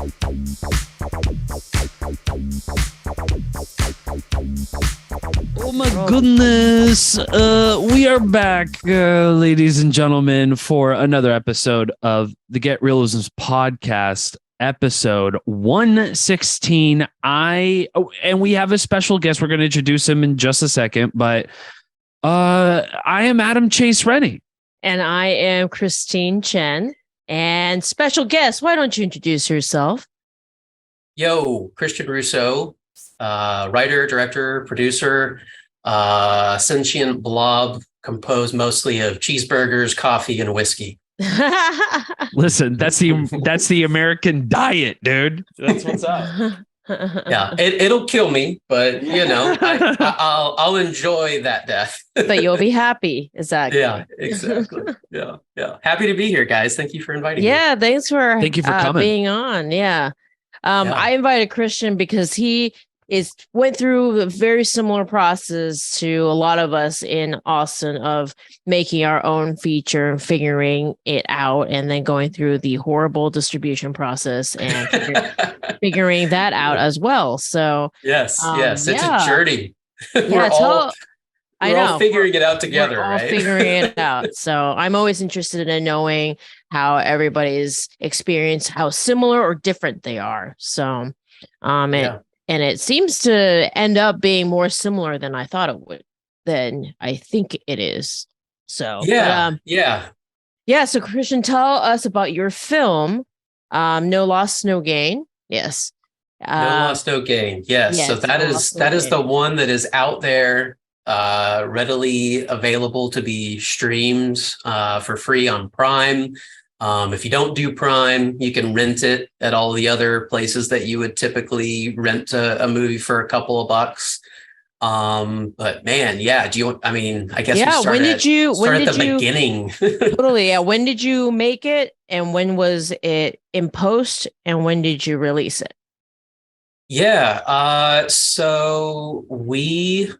Oh my goodness. We are back, ladies and gentlemen, for another episode of the Get Reelisms podcast, episode 116. And we have a special guest. We're going to introduce him in just a second, but I am Adam Chase Rennie. And I am Christine Chen. And special guest, why don't you introduce yourself? Yo, Christian Russo, writer, director, producer, sentient blob composed mostly of cheeseburgers, coffee, and whiskey. Listen, that's the American diet, dude. That's what's up. Yeah, it'll kill me, but you know, I'll enjoy that death. But you'll be happy. Exactly. Yeah, exactly. Yeah. Happy to be here, guys. Thank you for inviting me. Yeah, thank you for coming. Being on. Yeah. I invited Christian because he went through a very similar process to a lot of us in Austin of making our own feature and figuring it out and then going through the horrible distribution process and figuring that out as well. So yes, it's a journey. We're all figuring it out together, we're all right? figuring it out. So I'm always interested in knowing how everybody's experience, how similar or different they are. So, and it seems to end up being more similar than I thought it would, than I think it is. So, So Christian, tell us about your film, No Loss, No Gain. Yes. No Loss, No Gain. Yes. So that is the one that is out there, readily available to be streamed for free on Prime. If you don't do Prime, you can rent it at all the other places that you would typically rent a movie for a couple of bucks. But man, I guess we start at the beginning. Totally. Yeah. When did you make it, and when was it in post, and when did you release it? Yeah. So we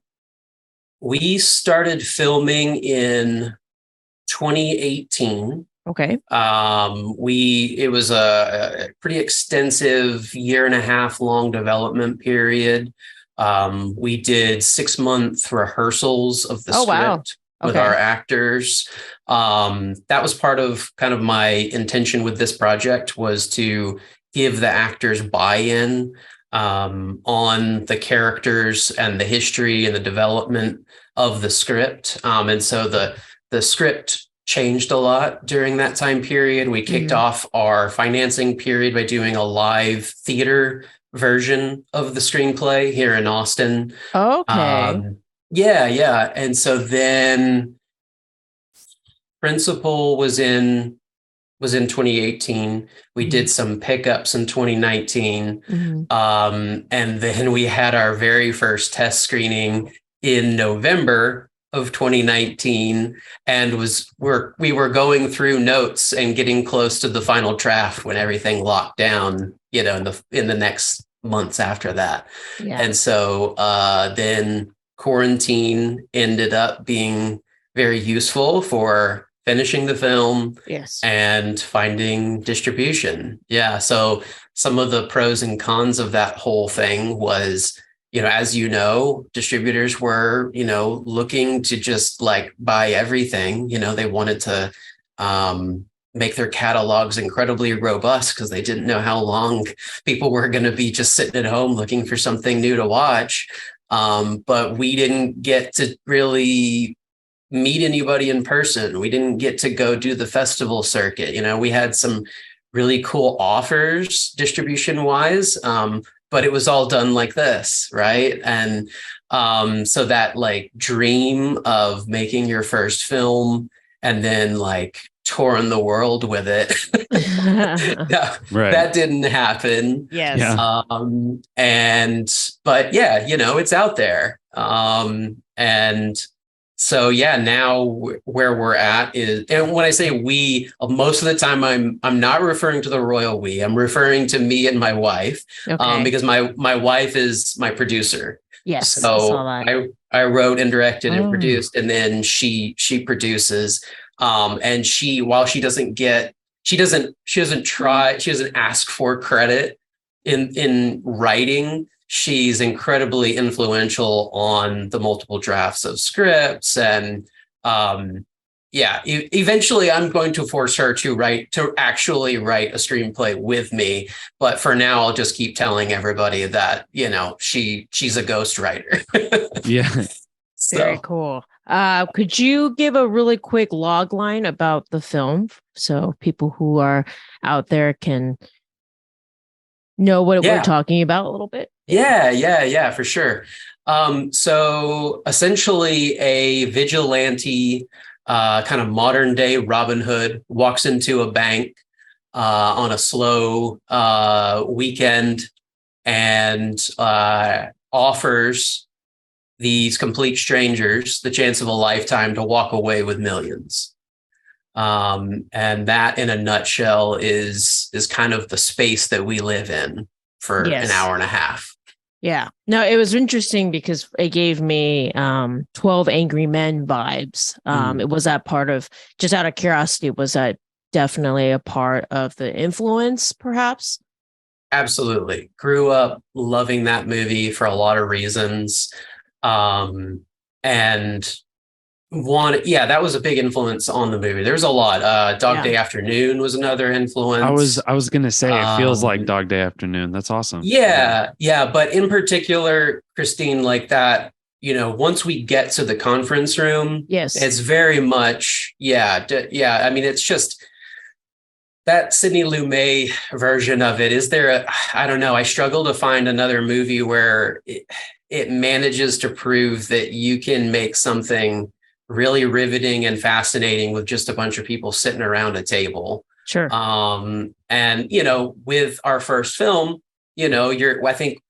started filming in 2018. Okay. It was a pretty extensive 1.5 year long development period. We did 6-month rehearsals of the script with our actors. That was part of kind of my intention with this project, was to give the actors buy-in on the characters and the history and the development of the script. And so the script changed a lot during that time period. We kicked off our financing period by doing a live theater version of the screenplay here in Austin. Okay. And so then principal was in 2018. We did some pickups in 2019. And then we had our very first test screening in November of 2019, and we were going through notes and getting close to the final draft when everything locked down, in the next months after that. And so then quarantine ended up being very useful for finishing the film and finding distribution. So some of the pros and cons of that whole thing was, as distributors were, looking to just like buy everything. They wanted to make their catalogs incredibly robust because they didn't know how long people were going to be just sitting at home looking for something new to watch. But we didn't get to really meet anybody in person. We didn't get to go do the festival circuit. We had some really cool offers distribution wise. But it was all done like this, right? And so that like dream of making your first film and then like touring the world with it, that didn't happen. Yes. But it's out there. And so now where we're at is, and when I say we, most of the time I'm not referring to the royal we. I'm referring to me and my wife, because my wife is my producer. Yes. So I wrote and directed and produced, and then she produces. And while she doesn't get she doesn't ask for credit in writing. She's incredibly influential on the multiple drafts of scripts, and eventually I'm going to force her to actually write a screenplay with me. But for now, I'll just keep telling everybody that, she's a ghostwriter. Yeah. Very cool. Could you give a really quick log line about the film so people who are out there can know what we're talking about a little bit? Yeah, for sure. So essentially a vigilante, kind of modern day Robin Hood walks into a bank on a slow weekend and offers these complete strangers the chance of a lifetime to walk away with millions. And that in a nutshell is kind of the space that we live in for an hour and a half. Yeah. No, it was interesting because it gave me 12 Angry Men vibes. It was that part of, just out of curiosity, was that definitely a part of the influence, perhaps? Absolutely. Grew up loving that movie for a lot of reasons. And that was a big influence on the movie. There's a lot. Dog Day Afternoon was another influence. I was gonna say it feels like Dog Day Afternoon. That's awesome. Yeah. But in particular, Christine, like that, once we get to the conference room, it's very much, I mean, it's just that Sidney Lumet version of it. I don't know. I struggle to find another movie where it manages to prove that you can make something really riveting and fascinating with just a bunch of people sitting around a table. Sure. And, with our first film, I think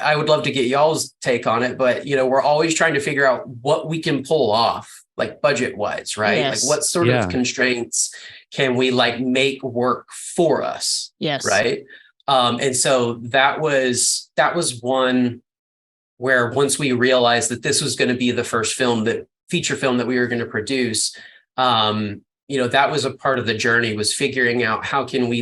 I would love to get y'all's take on it, but, we're always trying to figure out what we can pull off, like budget wise, right? Yes. Like what sort of constraints can we make work for us? Yes. Right. And so that was one where once we realized that this was going to be the first feature film that we were going to produce, that was a part of the journey, was figuring out how can we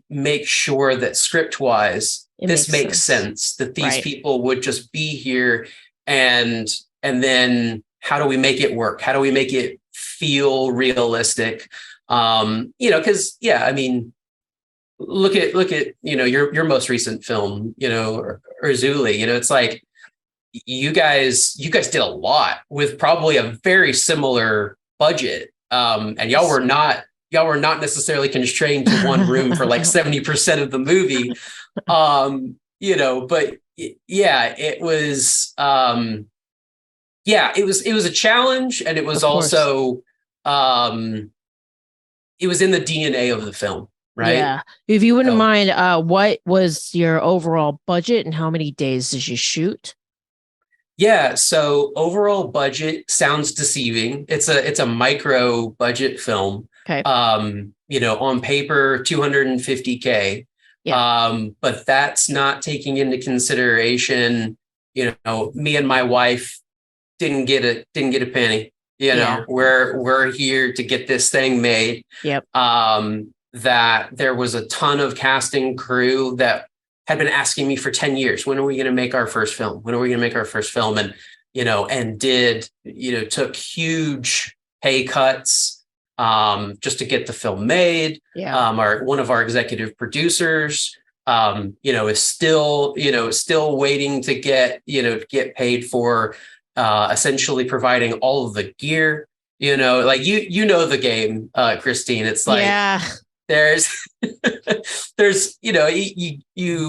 make sure that script wise, this makes sense, that these people would just be here, and then how do we make it work? How do we make it feel realistic? Because I mean, look at your most recent film, Urzuli. It's like you guys did a lot with probably a very similar budget, and y'all were not necessarily constrained to one room for like 70% of the movie. But it was it was a challenge, and it was also it was in the DNA of the film. Right. Yeah. If you wouldn't mind, what was your overall budget and how many days did you shoot? Yeah. So overall budget sounds deceiving. It's a micro budget film. Okay. On paper, $250K. Yeah. But that's not taking into consideration, me and my wife didn't get a penny. We're here to get this thing made. Yep. That there was a ton of casting crew that had been asking me for 10 years, when are we going to make our first film? When are we going to make our first film? And, took huge pay cuts just to get the film made. Yeah. One of our executive producers, is still waiting to get paid for essentially providing all of the gear. The game, Christine. It's like, there's you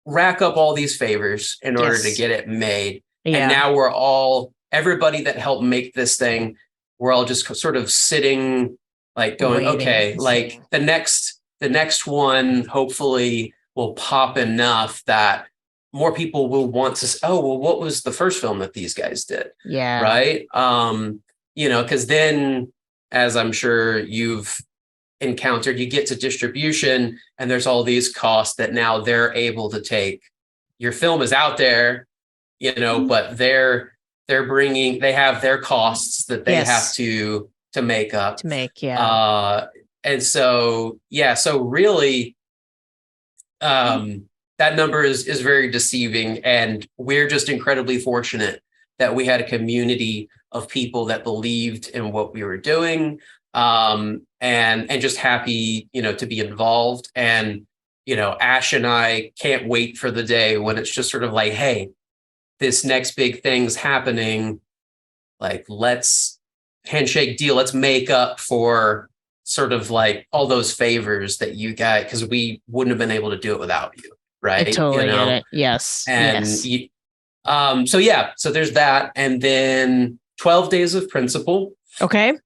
rack up all these favors in order to get it made. And now everybody that helped make this thing, we're all just sort of sitting going, okay, like the next one hopefully will pop enough that more people will want to say, oh, well, what was the first film that these guys did? Yeah. Right. Because then, as I'm sure you've encountered, you get to distribution and there's all these costs that now they're able to take. Your film is out there, but they're they have their costs that they have to make up. And so, so really, that number is very deceiving. And we're just incredibly fortunate that we had a community of people that believed in what we were doing, and just happy, to be involved. And, Ash and I can't wait for the day when it's just sort of like, hey, this next big thing's happening. Like, let's handshake deal. Let's make up for sort of like all those favors that you got, because we wouldn't have been able to do it without you. Right. I totally get it. Yes. And so there's that. And then 12 days of principal. Okay.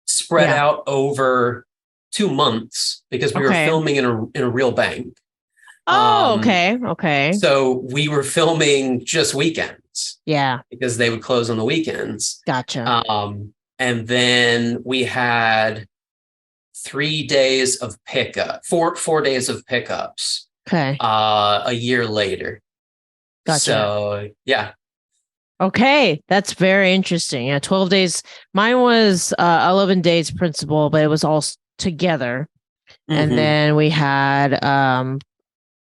Spread out over 2 months, because we were filming in a real bank. Okay. So we were filming just weekends. Yeah. Because they would close on the weekends. Gotcha. And then we had 3 days of pickup, 4 days of pickups. Okay. A year later. Gotcha. So yeah. Okay, that's very interesting. Yeah, 12 days. Mine was 11 days principal, but it was all together. And then we had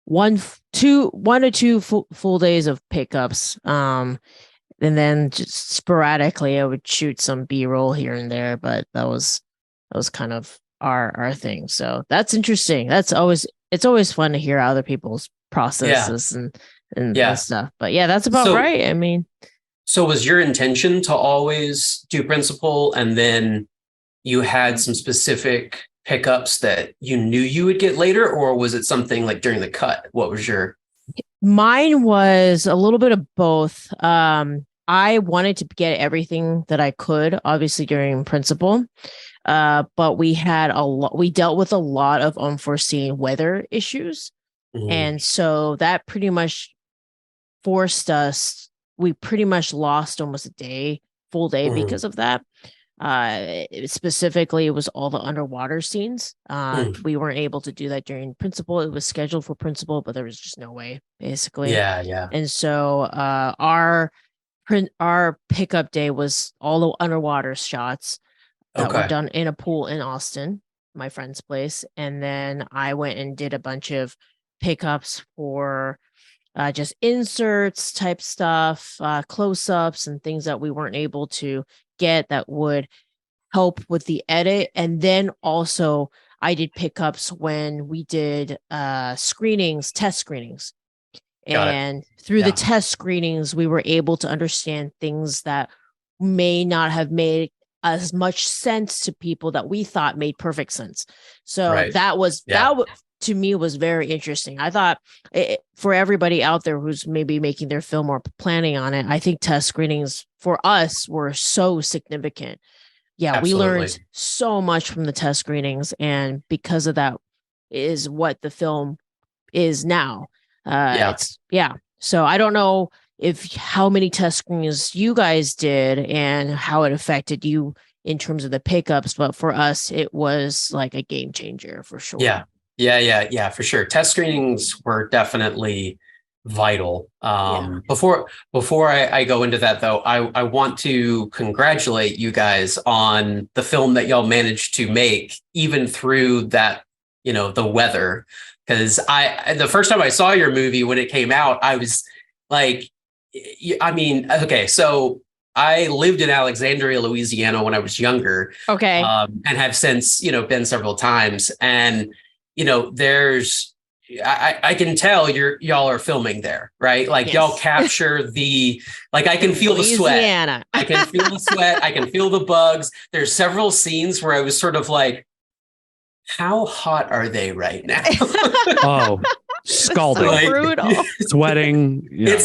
one to two full days of pickups. And then just sporadically I would shoot some B-roll here and there, but that was kind of our thing. So that's interesting. It's always fun to hear other people's processes and stuff. But yeah, that's about right. I mean, so was your intention to always do principal, and then you had some specific pickups that you knew you would get later, or was it something like during the cut? What was your? Mine was a little bit of both. I wanted to get everything that I could, obviously during principal, but we dealt with a lot of unforeseen weather issues, and so that pretty much forced us. We pretty much lost almost a full day because of that. Specifically, it was all the underwater scenes. We weren't able to do that during principal. It was scheduled for principal, but there was just no way, basically. Yeah. And so our pickup day was all the underwater shots that were done in a pool in Austin, my friend's place. And then I went and did a bunch of pickups for just inserts type stuff, close-ups and things that we weren't able to get that would help with the edit. And then also I did pickups when we did test screenings. And through the test screenings, we were able to understand things that may not have made as much sense to people that we thought made perfect sense. So that to me was very interesting. I thought for everybody out there who's maybe making their film or planning on it, I think test screenings for us were so significant. Yeah, absolutely. We learned so much from the test screenings, and because of that is what the film is now. So I don't know how many test screenings you guys did and how it affected you in terms of the pickups, but for us, it was like a game changer for sure. Yeah, for sure. Test screenings were definitely vital. Before I go into that, though, I want to congratulate you guys on the film that y'all managed to make, even through that, the weather. Because the first time I saw your movie when it came out, I was like, so I lived in Alexandria, Louisiana when I was younger. Okay. And have since, been several times. And there's, I can tell y'all are filming there, right? Like y'all capture I can feel the sweat. I can feel the sweat. I can feel the bugs. There's several scenes where I was sort of like, how hot are they right now? Scalding, so brutal, sweating. Yeah.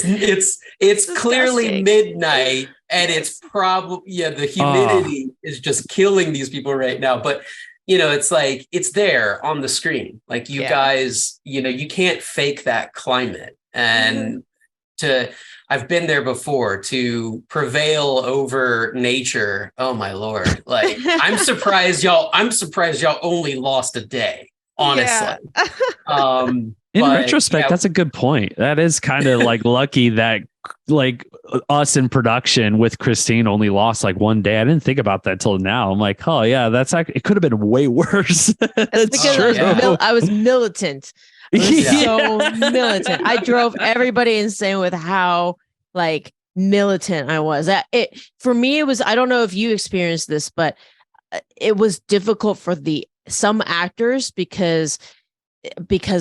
It's clearly midnight, and it's probably the humidity is just killing these people right now. But it's like, it's there on the screen. Like you guys, you can't fake that climate. And I've been there before, to prevail over nature. Oh my Lord. Like I'm surprised y'all only lost a day, honestly. In retrospect, that's a good point. That is kind of like lucky that like us in production with Christine only lost like one day. I didn't think about that till now. I'm like, oh yeah, that's it could have been way worse. That's because I was militant. I was so militant. I drove everybody insane with how like militant I was. For me, it was, I don't know if you experienced this, but it was difficult for some actors because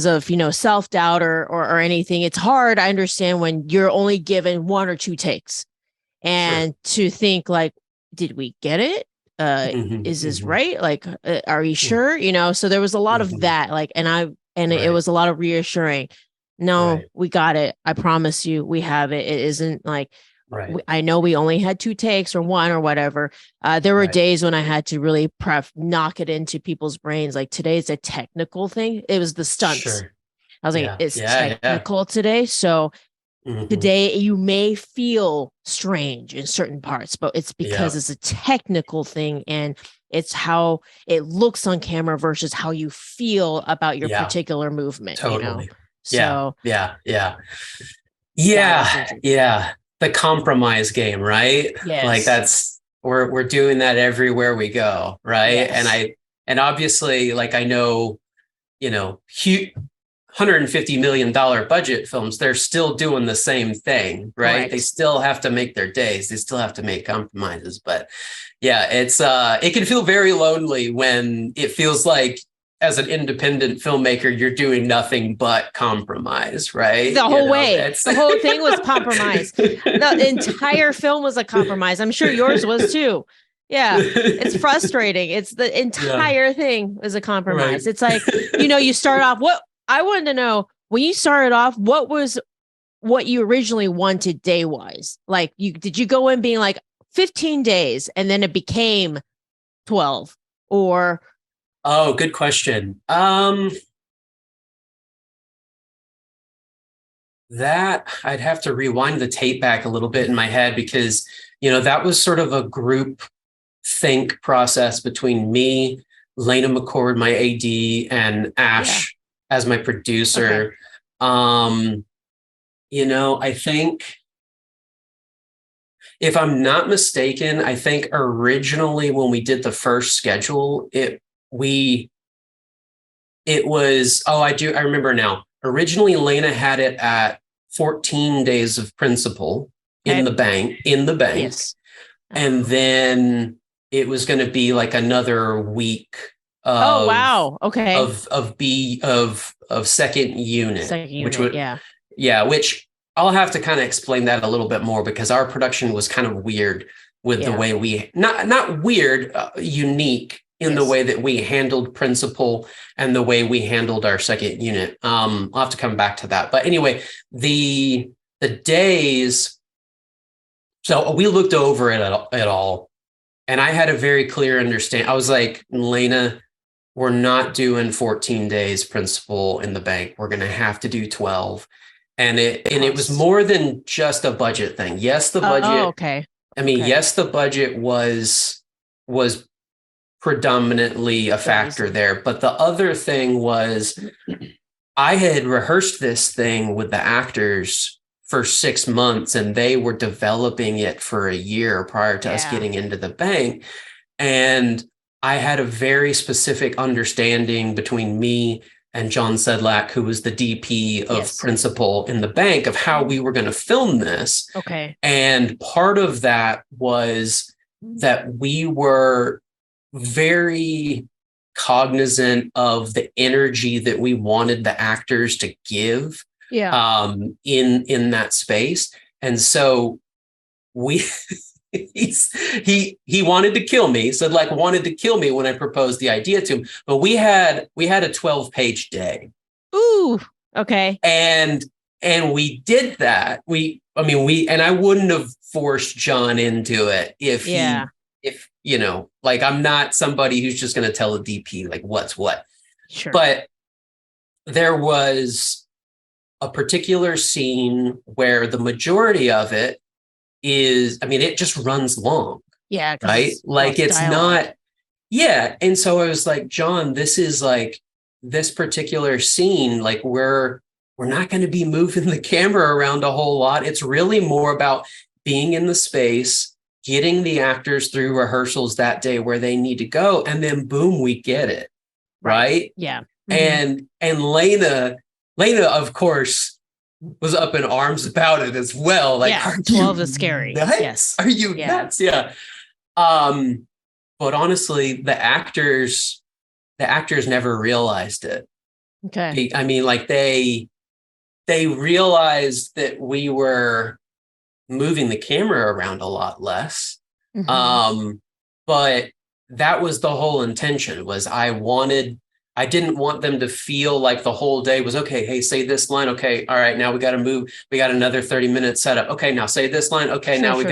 of, you know, self-doubt or anything. It's hard. I understand when you're only given 1 or 2 takes and to think like, did we get it? Is this right? Like, are you sure? You know, so there was a lot of that, like, it was a lot of reassuring. No, we got it. I promise you, we have it. It isn't like, I know we only had 2 takes or 1 or whatever. There were days when I had to really knock it into people's brains. Like today's a technical thing. It was the stunts. I was like, it's technical today. So today you may feel strange in certain parts, but it's because it's a technical thing and it's how it looks on camera versus how you feel about your particular movement. Totally. You know? So yeah. The compromise game, right? Yes. Like we're doing that everywhere we go, right? Yes. And obviously, like I know, you know, $150 million budget films, they're still doing the same thing, right? Correct. They still have to make their days. They still have to make compromises. But yeah, it can feel very lonely when it feels like as an independent filmmaker, you're doing nothing but compromise, right? The whole way. The whole thing was compromise. The entire film was a compromise. I'm sure yours was too. Yeah. It's frustrating. It's the entire thing was a compromise. Right. It's like, you know, you start off, I wanted to know when you started off, what you originally wanted day wise? Like did you go in being like 15 days and then it became 12 or? Oh, good question. That I'd have to rewind the tape back a little bit in my head because, you know, that was sort of a group think process between me, Lena McCord, my AD, and Ash as my producer. Okay. You know, I think if I'm not mistaken, I think originally when we did the first schedule, I remember now. Originally, Lena had it at 14 days of principal in the bank. Yes. And then it was going to be like another week of second unit. Which I'll have to kind of explain that a little bit more because our production was kind of weird with the way we not weird, unique in the way that we handled principal and the way we handled our second unit. I'll have to come back to that. But anyway, the days, so we looked over it at all. And I had a very clear understanding. I was like, Lena, we're not doing 14 days principal in the bank. We're going to have to do 12. And it was more than just a budget thing. Yes, the budget. Yes, the budget was predominantly a factor there. But the other thing was I had rehearsed this thing with the actors for 6 months and they were developing it for a year prior to us getting into the bank. And I had a very specific understanding between me and John Sedlak, who was the DP of principal in the bank, of how we were going to film this. Okay. And part of that was that we were very cognizant of the energy that we wanted the actors to give in that space. And so he wanted to kill me. So like wanted to kill me when I proposed the idea to him. But we had a 12-page day. Ooh, okay. And we did that. I wouldn't have forced John into it if you know, like I'm not somebody who's just going to tell a DP like what's what. Sure. But there was a particular scene where the majority of it is, it just runs long. Yeah. Right. Like it's dialogue. Not. Yeah. And so I was like, John, this is like this particular scene, like we're we're not going to be moving the camera around a whole lot. It's really more about being in the space, getting the actors through rehearsals that day where they need to go, and then boom, we get it. Right. Yeah. And Lena, of course, was up in arms about it as well. Like, yeah, 12 is scary. Nuts? Yes. Are you nuts? Yeah. But honestly, the actors never realized it. Okay. I mean, like they realized that we were moving the camera around a lot less. But that was the whole intention. Was I didn't want them to feel like the whole day was, okay, hey, say this line. Okay. All right. Now we got to move. We got another 30-minute setup. Okay. Now say this line. Okay. Now we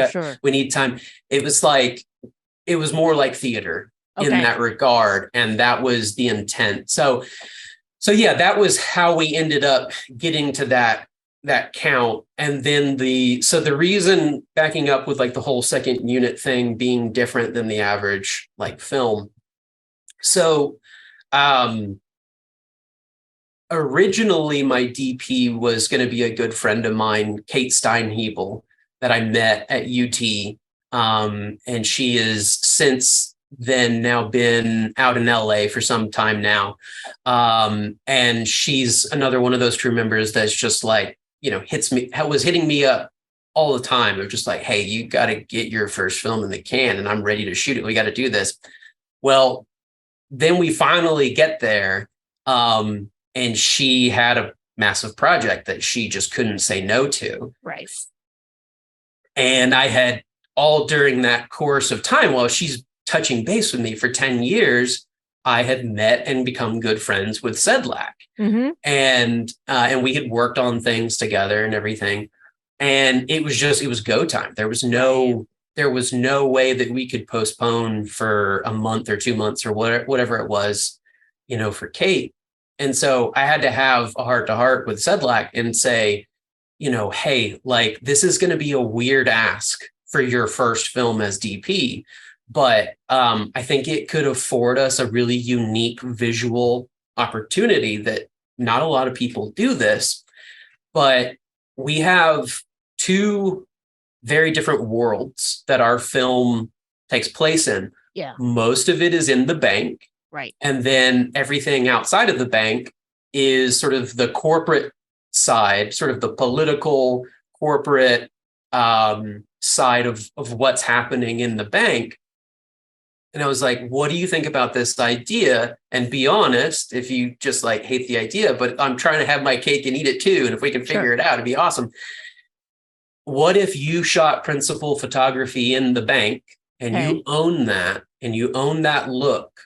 need time. It was more like theater in that regard. And that was the intent. So yeah, that was how we ended up getting to that count. And then the reason, backing up with like the whole second unit thing being different than the average like film. So originally my DP was going to be a good friend of mine, Kate Steinhebel, that I met at UT. And she is since then now been out in LA for some time now. And she's another one of those crew members that's just like, was hitting me up all the time of just like, hey, you got to get your first film in the can and I'm ready to shoot it. We got to do this. Well, then we finally get there. And she had a massive project that she just couldn't say no to. Right. And I had all during that course of time, while she's touching base with me for 10 years, I had met and become good friends with Sedlak. And we had worked on things together and everything. And it was go time. There was no way that we could postpone for a month or 2 months or whatever it was, for Kate. And so I had to have a heart to heart with Sedlak and say, hey, like, this is going to be a weird ask for your first film as DP. But I think it could afford us a really unique visual opportunity that not a lot of people do this. But we have two very different worlds that our film takes place in. Yeah. Most of it is in the bank. Right. And then everything outside of the bank is sort of the corporate side, sort of the political corporate side of what's happening in the bank. And I was like, what do you think about this idea? And be honest, if you just like hate the idea, but I'm trying to have my cake and eat it too. And if we can figure it out, it'd be awesome. What if you shot principal photography in the bank and you own that and you own that look?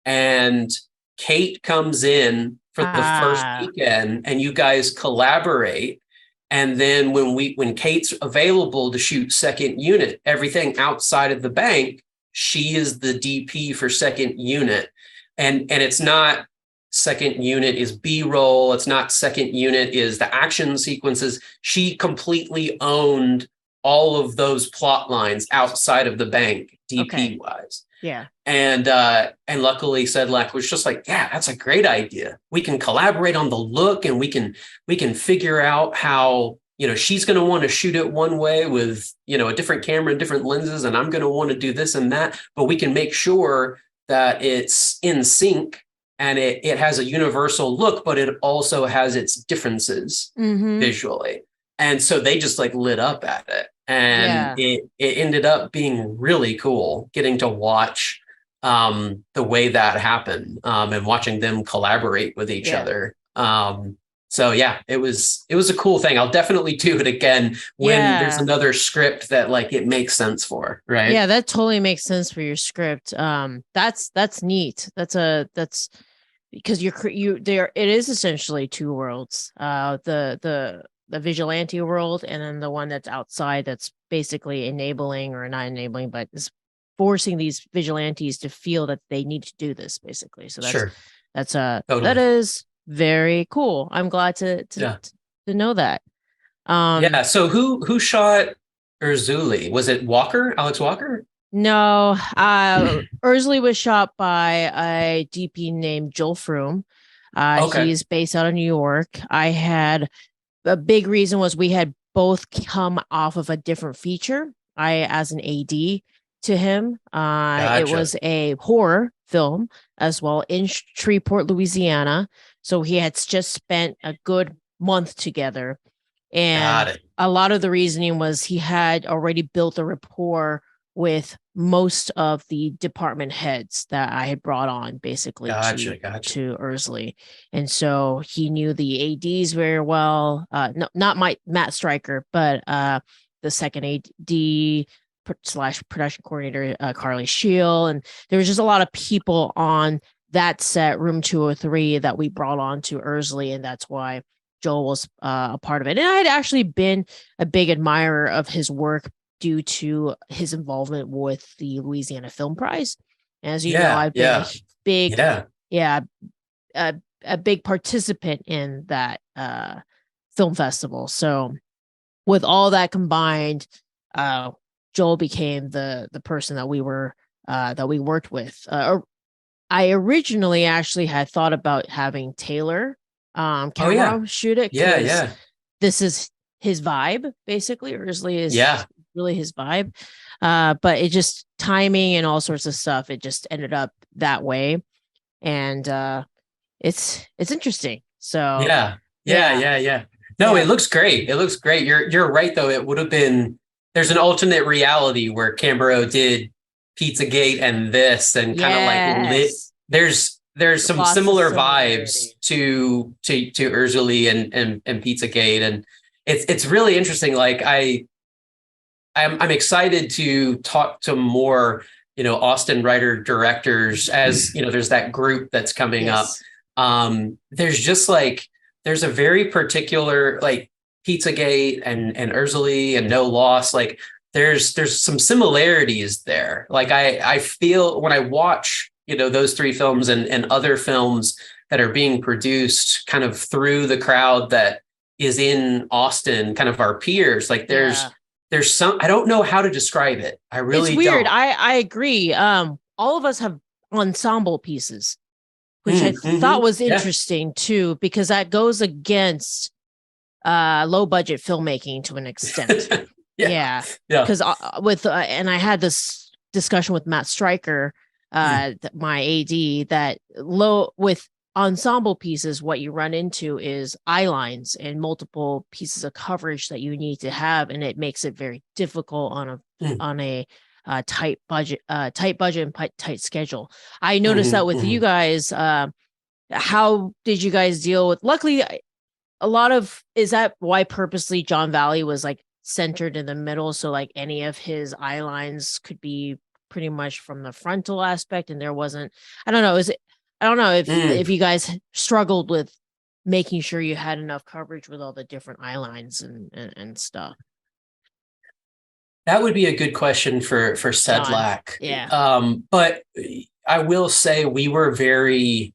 And Kate comes in for the first weekend and you guys collaborate. And then when Kate's available to shoot second unit, everything outside of the bank, she is the DP for second unit. And it's not second unit is B-roll. It's not second unit is the action sequences. She completely owned all of those plot lines outside of the bank, DP wise. Yeah. And luckily Sedlak was just like, yeah, that's a great idea. We can collaborate on the look and we can figure out how, she's going to want to shoot it one way with, a different camera and different lenses. And I'm going to want to do this and that, but we can make sure that it's in sync and it has a universal look, but it also has its differences visually. And so they just like lit up at it. And it ended up being really cool getting to watch the way that happened and watching them collaborate with each other. So yeah, it was a cool thing. I'll definitely do it again when there's another script that like it makes sense for, right? Yeah, that totally makes sense for your script. That's neat. That's because it is essentially two worlds. The vigilante world, and then the one that's outside that's basically enabling or not enabling, but is forcing these vigilantes to feel that they need to do this basically. So that's totally. That is very cool. I'm glad to know that. So who shot Urzuli? Was it Alex Walker? No, Urzuli was shot by a DP named Joel Froome. He's based out of New York. I had a big reason was we had both come off of a different feature. I as an AD to him. Gotcha. It was a horror film as well in Shreveport, Louisiana. So he had just spent a good month together. And a lot of the reasoning was he had already built a rapport with most of the department heads that I had brought on basically to Ursley. And so he knew the ADs very well. No, not Matt Stryker, but the second AD / production coordinator, Carly Scheel. And there was just a lot of people on that set, room 203, that we brought on to Ursley. And that's why Joel was a part of it. And I had actually been a big admirer of his work due to his involvement with the Louisiana Film Prize. As you know, I've been a big participant in that film festival. So with all that combined, Joel became the person that we worked with. I originally actually had thought about having Taylor camera shoot it. This is his vibe, basically. Ursley is really his vibe. But it just timing and all sorts of stuff. It just ended up that way. And it's interesting. So No, it looks great. It looks great. You're right though. It would have been, there's an alternate reality where Cambro did Pizzagate and this and kind of like lit. There's some similar vibes to Ursley and Pizzagate, and it's really interesting. Like I'm excited to talk to more, Austin writer directors, as there's that group that's coming up. There's a very particular like Pizzagate and Ursley and No Loss. Like there's some similarities there. Like I feel when I watch those three films and other films that are being produced kind of through the crowd that is in Austin, kind of our peers, like there's some, I don't know how to describe it. I really It's weird. don't. I agree. All of us have ensemble pieces, which I thought was interesting too, because that goes against low budget filmmaking to an extent. Because and I had this discussion with Matt Stryker, my AD, that with ensemble pieces, what you run into is eye lines and multiple pieces of coverage that you need to have, and it makes it very difficult on a tight budget and tight schedule. I noticed that with you guys. How did you guys deal with? Luckily, is that why purposely John Valley was like centered in the middle, so like any of his eye lines could be pretty much from the frontal aspect, and there wasn't, I don't know if you guys struggled with making sure you had enough coverage with all the different eye lines and stuff. That would be a good question for Sedlak. But I will say we were very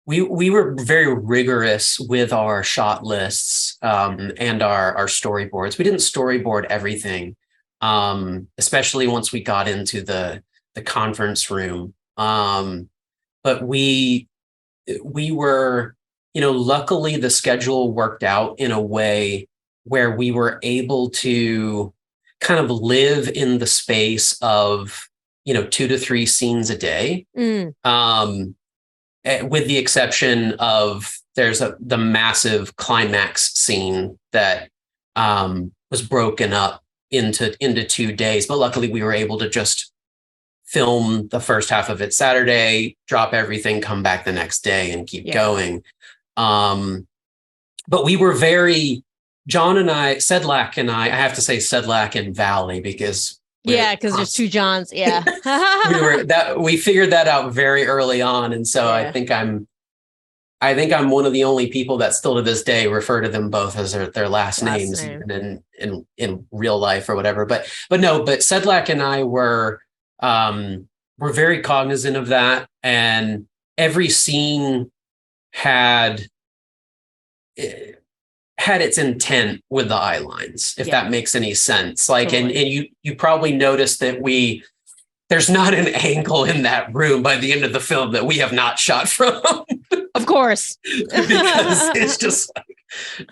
rigorous with our shot lists and our storyboards. We didn't storyboard everything, especially once we got into the conference room. But we were, luckily the schedule worked out in a way where we were able to kind of live in the space of, 2 to 3 scenes a day. With the exception of there's the massive climax scene that was broken up into 2 days. But luckily we were able to just film the first half of it Saturday, drop everything, come back the next day and keep going. But we were John and I, Sedlak and I have to say Sedlak and Valley because because there's 2 Johns. we figured that out very early on. And so I think I'm one of the only people that still to this day refer to them both as their last names, even in real life or whatever. But Sedlak and I were very cognizant of that. And every scene had its intent with the eye lines, if that makes any sense. Like, totally. and you probably noticed that there's not an angle in that room by the end of the film that we have not shot from. Of course. Because it's just like,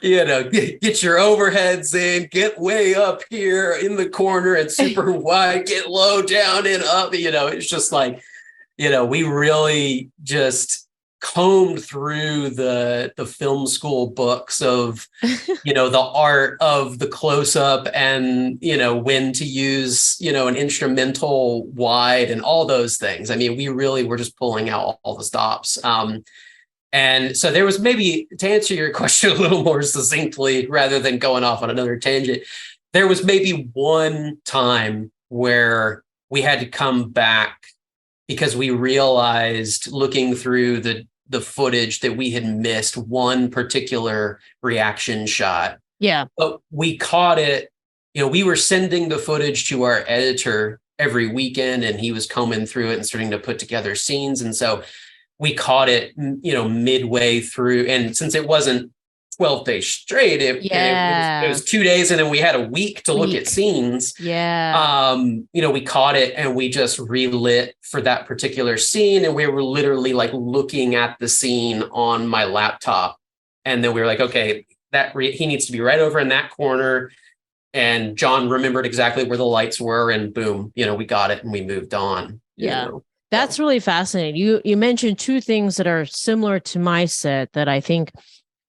get your overheads in, get way up here in the corner and super wide, get low down and up. It's just like, we really just combed through the film school books of, the art of the close up and, when to use, an instrumental wide and all those things. I mean, we really were just pulling out all the stops. And so there was, maybe to answer your question a little more succinctly, rather than going off on another tangent, there was maybe one time where we had to come back because we realized, looking through the footage, that we had missed one particular reaction shot. Yeah. But we caught it. We were sending the footage to our editor every weekend, and he was combing through it and starting to put together scenes. And so we caught it, midway through. And since it wasn't 12 days straight, it was 2 days, and then we had a week to look at scenes. Yeah. We caught it and we just relit for that particular scene. And we were literally like looking at the scene on my laptop. And then we were like, okay, he needs to be right over in that corner. And John remembered exactly where the lights were, and boom, we got it and we moved on. Yeah. That's really fascinating. You mentioned two things that are similar to my set that I think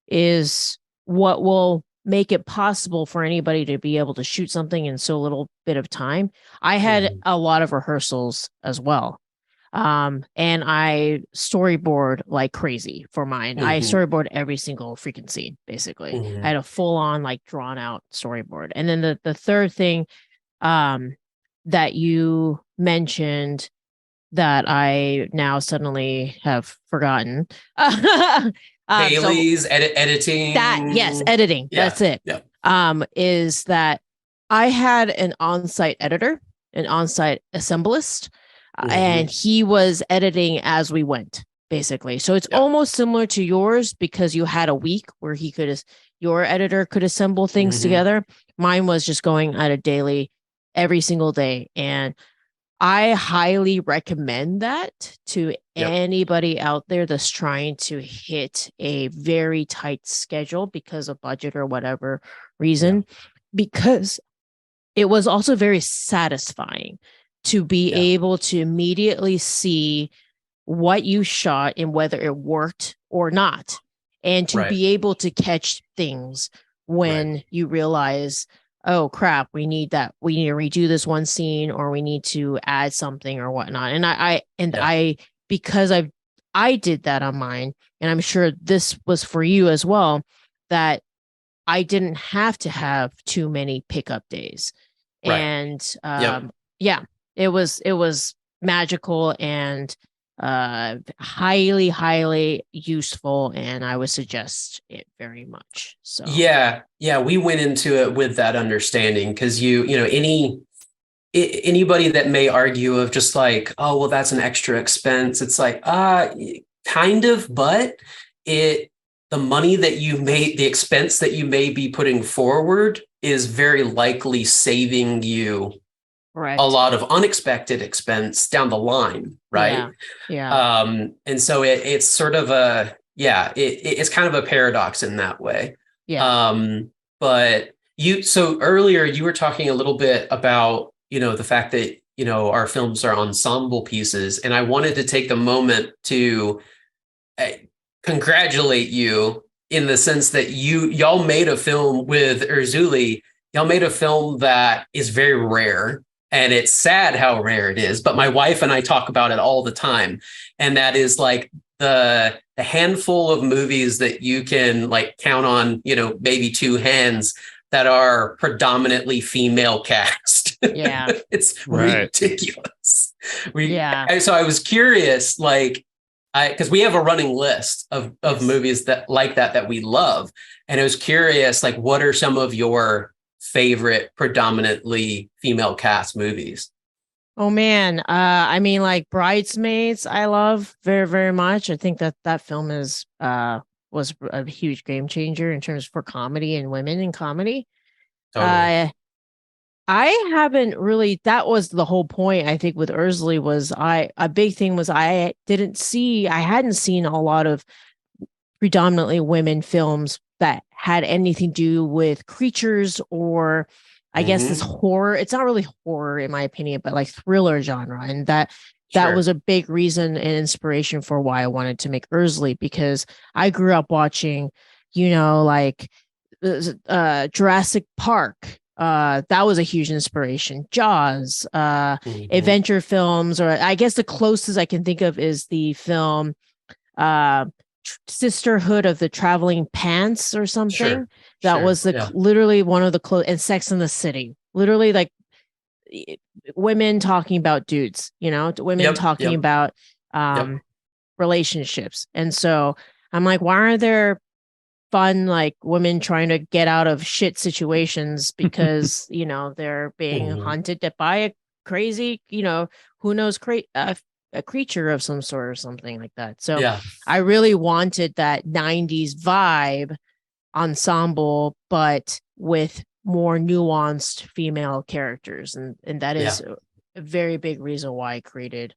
is what will make it possible for anybody to be able to shoot something in so little bit of time. I had a lot of rehearsals as well. And I storyboard like crazy for mine. I storyboard every single freaking scene, basically. I had a full on like drawn out storyboard. And then the third thing that you mentioned that I now suddenly have forgotten. Dailies, editing. Editing. Yeah, that's it. Yeah. Is that I had an on-site editor, an on-site assemblist, and he was editing as we went, basically. So it's almost similar to yours, because you had a week where your editor could assemble things together. Mine was just going at a daily, every single day. And I highly recommend that to anybody out there that's trying to hit a very tight schedule because of budget or whatever reason, because it was also very satisfying to be able to immediately see what you shot and whether it worked or not, and to be able to catch things when you realize, oh crap, we need to redo this one scene, or we need to add something or whatnot. And I because I did that on mine, and I'm sure this was for you as well, that I didn't have to have too many pickup days. And it was magical and highly useful, and I would suggest it very much. So we went into it with that understanding, because anybody that may argue of just like, oh well, that's an extra expense, it's like kind of, but the money that you made, the expense that you may be putting forward, is very likely saving you a lot of unexpected expense down the line, right? And so it's sort of it's kind of a paradox in that way. But so earlier you were talking a little bit about the fact that our films are ensemble pieces, and I wanted to take the moment to congratulate you in the sense that y'all made a film with Urzuli. Y'all made a film that is very rare. And it's sad how rare it is, but my wife and I talk about it all the time. And that is like the handful of movies that you can like count on, maybe two hands, that are predominantly female cast. It's ridiculous. So I was curious, because we have a running list of movies that we love. And I was curious, like, what are some of your favorite predominantly female cast movies? Oh man, I mean, like Bridesmaids, I love very, very much. I think that film was a huge game changer in terms for comedy and women in comedy. Totally. I haven't really. That was the whole point. I think with Urzuli was a big thing was I hadn't seen a lot of predominantly women films that had anything to do with creatures or I guess this horror. It's not really horror in my opinion, but like thriller genre. And that was a big reason and inspiration for why I wanted to make Ursley, because I grew up watching, like Jurassic Park. That was a huge inspiration. Jaws, adventure films, or I guess the closest I can think of is the film Sisterhood of the Traveling Pants or something. That was literally one of the and Sex and the City. Literally like women talking about dudes, women talking about relationships. And so I'm like, why aren't there fun like women trying to get out of shit situations because they're being hunted by a crazy who knows a creature of some sort or something like that. So I really wanted that 90s vibe ensemble, but with more nuanced female characters, and that is a very big reason why I created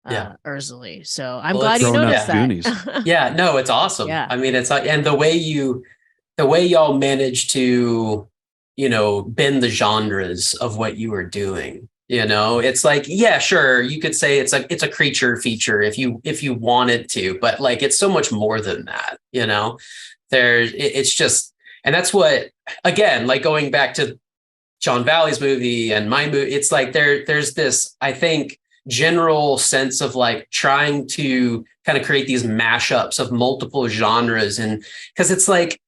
Ursley. So I'm glad you noticed that. No, it's awesome. I mean, it's like, and the way y'all managed to, bend the genres of what you were doing, it's like, sure, you could say it's a creature feature if you wanted to, but like, it's so much more than that, it's just, and that's what, again, like going back to John Valley's movie and my movie, it's like, there's this, I think, general sense of like trying to kind of create these mashups of multiple genres. And because it's like,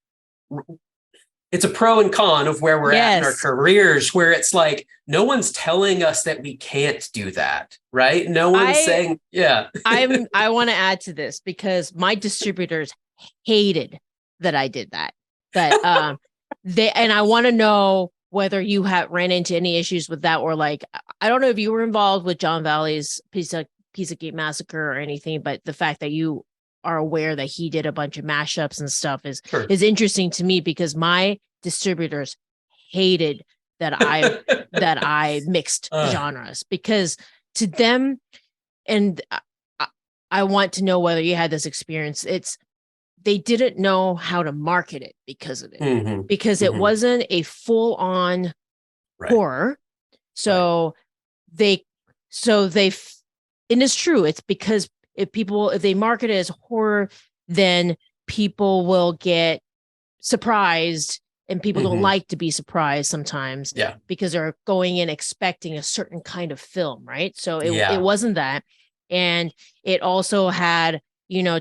it's a pro and con of where we're at in our careers, where it's like, no one's telling us that we can't do that. Right. No one's saying, I want to add to this because my distributors hated that I did that. But and I want to know whether you have ran into any issues with that, or like, I don't know if you were involved with John Valley's Pizzagate Massacre or anything, but the fact that you are aware that he did a bunch of mashups and stuff is interesting to me, because my distributors hated that I mixed genres, because to them, and I want to know whether you had this experience, they didn't know how to market it because of it, because it wasn't a full on horror. So and it's true. It's because if they market it as horror, then people will get surprised, and people don't like to be surprised sometimes because they're going in expecting a certain kind of film. Right. So it wasn't that. And it also had,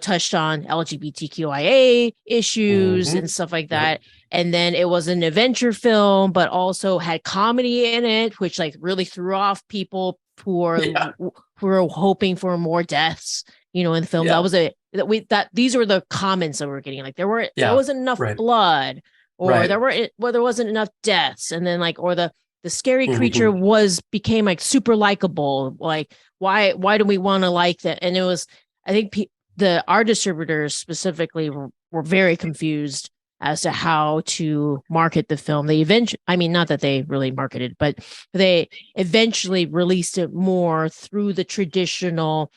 touched on LGBTQIA issues and stuff like that. And then it was an adventure film, but also had comedy in it, which like really threw off people who were hoping for more deaths, in the film. That was these were the comments that we were getting. Like there wasn't enough blood, or there wasn't enough deaths. And then like, or the scary creature became like super likable. Like why do we want to like that? And it was, I think our distributors specifically were very confused as to how to market the film. They not that they really marketed, but they eventually released it more through the traditional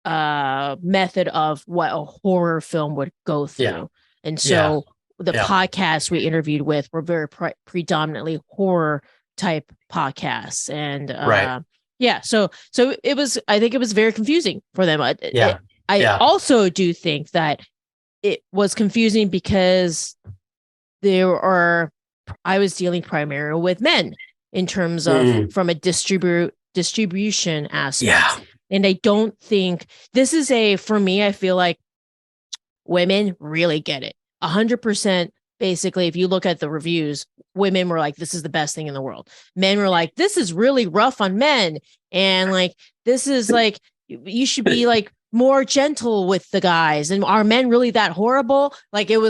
method of what a horror film would go through. And so the podcasts we interviewed with were very predominantly horror type podcasts. And so it was, I think it was very confusing for them. I also do think that it was confusing because I was dealing primarily with men in terms of from a distribution aspect. And I don't think this is for me, I feel like women really get it 100%. Basically, if you look at the reviews, women were like, this is the best thing in the world. Men were like, this is really rough on men. And like, this is like, you should be like more gentle with the guys. And are men really that horrible? Like that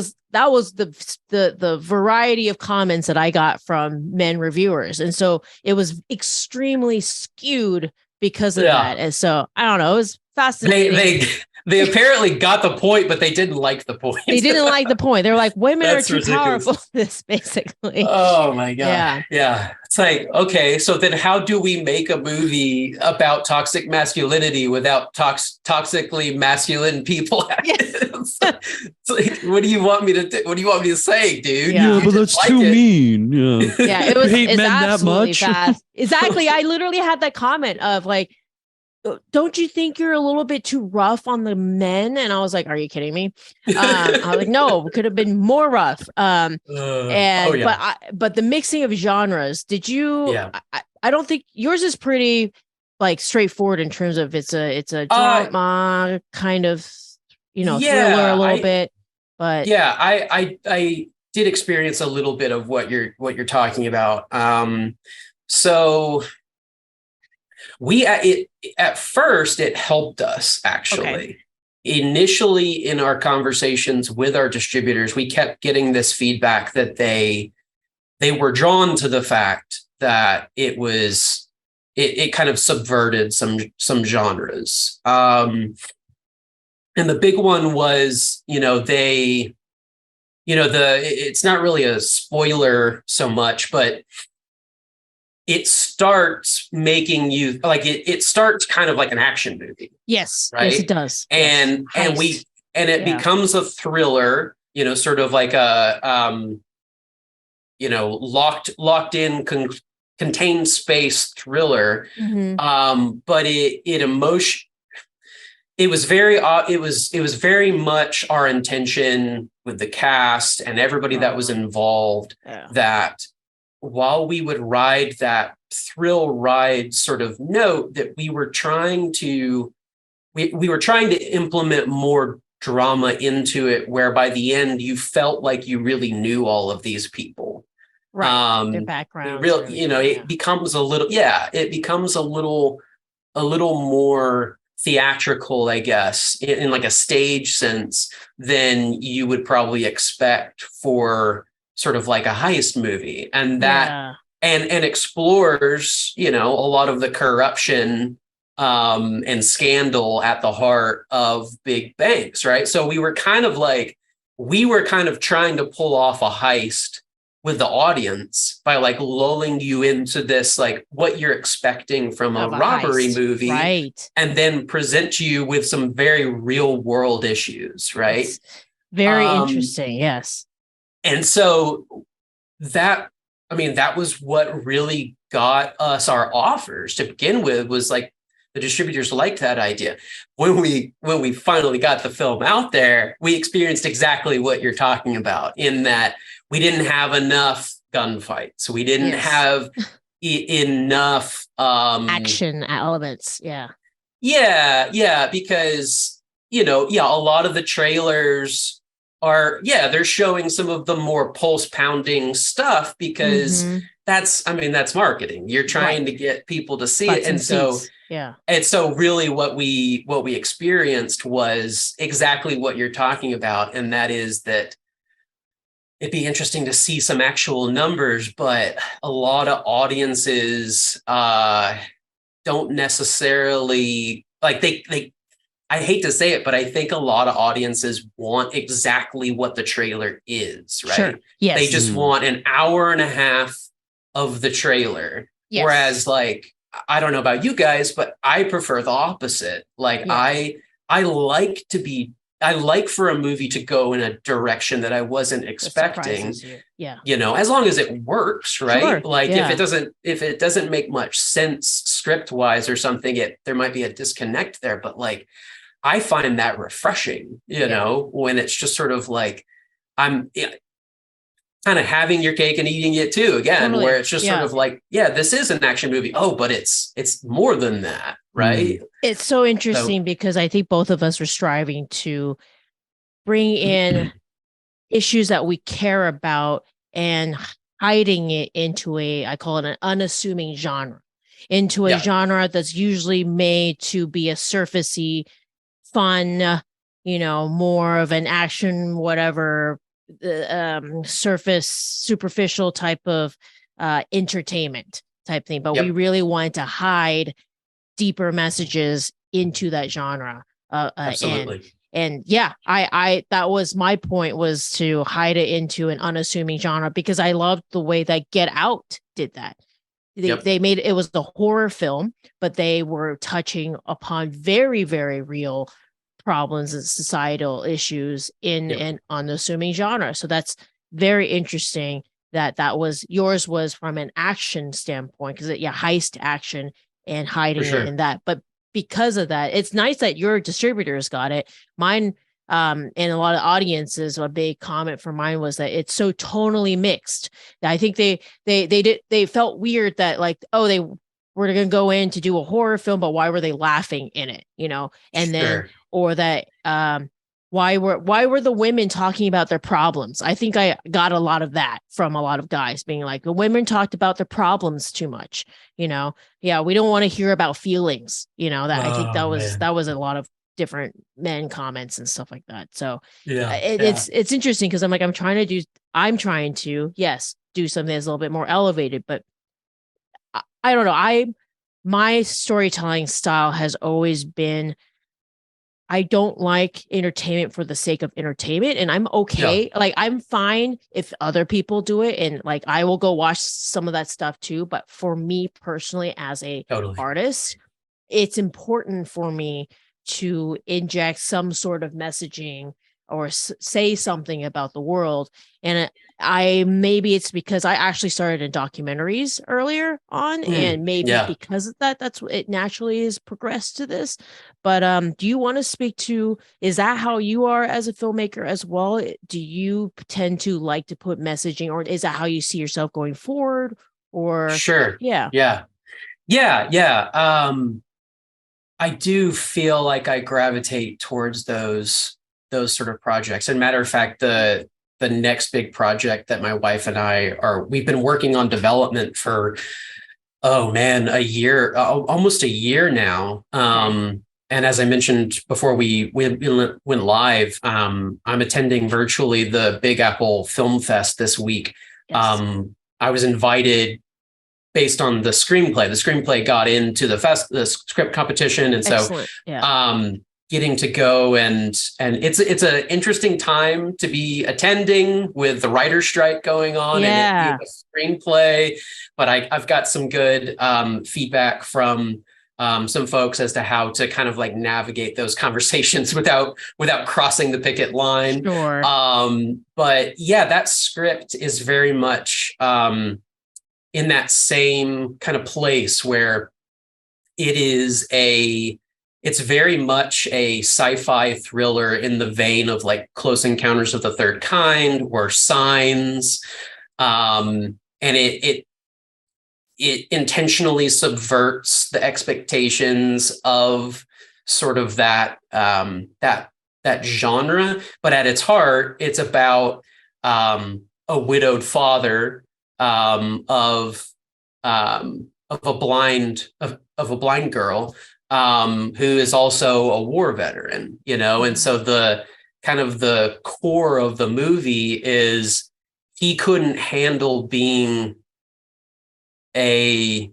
was the variety of comments that I got from men reviewers. And so it was extremely skewed because of that. And so I don't know, it was fascinating. They apparently got the point, but they didn't like the point. They didn't like the point. They're like, women are too ridiculous. powerful for this, basically. Oh my God. Yeah. Yeah. It's like, okay, so then how do we make a movie about toxic masculinity without toxically masculine people? It's like, what do you want me to do? What do you want me to say, dude? Yeah, but that's too mean. Yeah. Yeah, it was. Hate men that much. Fast. Exactly. I literally had that comment of like, don't you think you're a little bit too rough on the men? And I was like, are you kidding me? I was like, no, it could have been more rough. But the mixing of genres, did you? Yeah. I don't think yours is pretty like straightforward in terms of it's a drama kind of, thriller a little bit. But yeah, I did experience a little bit of what you're talking about. So at first it helped us actually. Okay. Initially in our conversations with our distributors, we kept getting this feedback that they were drawn to the fact that it kind of subverted some genres. And the big one was, it's not really a spoiler so much, but it starts making you like it starts kind of like an action movie. Yes. Right. Yes, it does. And it becomes a thriller, sort of like a locked in contained space thriller. Mm-hmm. But it was very much our intention with the cast and everybody that was involved that while we would ride that thrill ride sort of note, that we were trying to implement more drama into it, where by the end you felt like you really knew all of these people. Right. Their background. It becomes a little more theatrical, I guess, in like a stage sense than you would probably expect for sort of like a heist movie, and that and explores, a lot of the corruption and scandal at the heart of big banks, right? So we were kind of trying to pull off a heist with the audience by like lulling you into this, like what you're expecting from a robbery heist movie, right? And then present you with some very real world issues, right? It's very interesting. Yes. And so that was what really got us our offers to begin with, was like the distributors liked that idea. When we finally got the film out there, we experienced exactly what you're talking about, in that we didn't have enough gunfights. We didn't have enough action elements. Yeah. Yeah, because a lot of the trailers they're showing some of the more pulse pounding stuff because that's marketing. You're trying to get people to see it. And so really what we experienced was exactly what you're talking about. And that is that it'd be interesting to see some actual numbers, but a lot of audiences don't necessarily like I hate to say it, but I think a lot of audiences want exactly what the trailer is, right? Sure. Yes. They just want an hour and a half of the trailer. Yes. Whereas, like, I don't know about you guys, but I prefer the opposite. Like, I like for a movie to go in a direction that I wasn't expecting. Yeah. As long as it works, right? Sure. Like if it doesn't make much sense script wise or something, there might be a disconnect there. But like, I find that refreshing, when it's just sort of like, I'm kind of having your cake and eating it too, again, totally. Where it's just sort of like, this is an action movie. Oh, but it's more than that, right? It's so interesting because I think both of us are striving to bring in issues that we care about and hiding it into I call it an unassuming genre, into a genre that's usually made to be a surfacey, fun, more of an action, whatever, surface, superficial type of entertainment type thing. But we really wanted to hide deeper messages into that genre Absolutely. And yeah, I that was my point, was to hide it into an unassuming genre, because I loved the way that Get Out did that. They made it was the horror film, but they were touching upon very, very real problems and societal issues in an unassuming genre. So that's very interesting that was yours was from an action standpoint, because heist action and hiding it in that. But because of that, it's nice that your distributors got it. Mine and a lot of audiences, a big comment for mine was that it's so tonally mixed. I think they felt weird that, like, oh, they were going to go in to do a horror film, but why were they laughing in it, and then, or that why were the women talking about their problems? I think I got a lot of that from a lot of guys being like, the women talked about their problems too much. We don't want to hear about feelings. I think that was a lot of different men comments and stuff like that. So it's interesting, because I'm like, I'm trying to yes, do something that's a little bit more elevated, but I don't know. My storytelling style has always been, I don't like entertainment for the sake of entertainment, and I'm okay. Like, I'm fine if other people do it, and like, I will go watch some of that stuff too. But for me personally, as a artist, it's important for me to inject some sort of messaging or say something about the world. And maybe it's because I actually started in documentaries earlier on, and maybe because of that, that's what it naturally has progressed to this. But do you want to speak to, is that how you are as a filmmaker as well? Do you tend to like to put messaging, or is that how you see yourself going forward? Or I do feel like I gravitate towards those sort of projects. And matter of fact, the next big project that my wife and we've been working on development for, a year, almost a year now. And as I mentioned before we went live, I'm attending virtually the Big Apple Film Fest this week. Yes. I was invited based on the screenplay. The screenplay got into the script competition. And so getting to go and it's an interesting time to be attending with the writer's strike going on and it being a screenplay. But I've got some good feedback from some folks as to how to kind of like navigate those conversations without crossing the picket line. Sure. But yeah, that script is very much in that same kind of place where it's very much a sci-fi thriller in the vein of like Close Encounters of the Third Kind or Signs. And it intentionally subverts the expectations of sort of that genre. But at its heart, it's about a widowed father of a blind girl who is also a war veteran, and so the kind of the core of the movie is he couldn't handle being a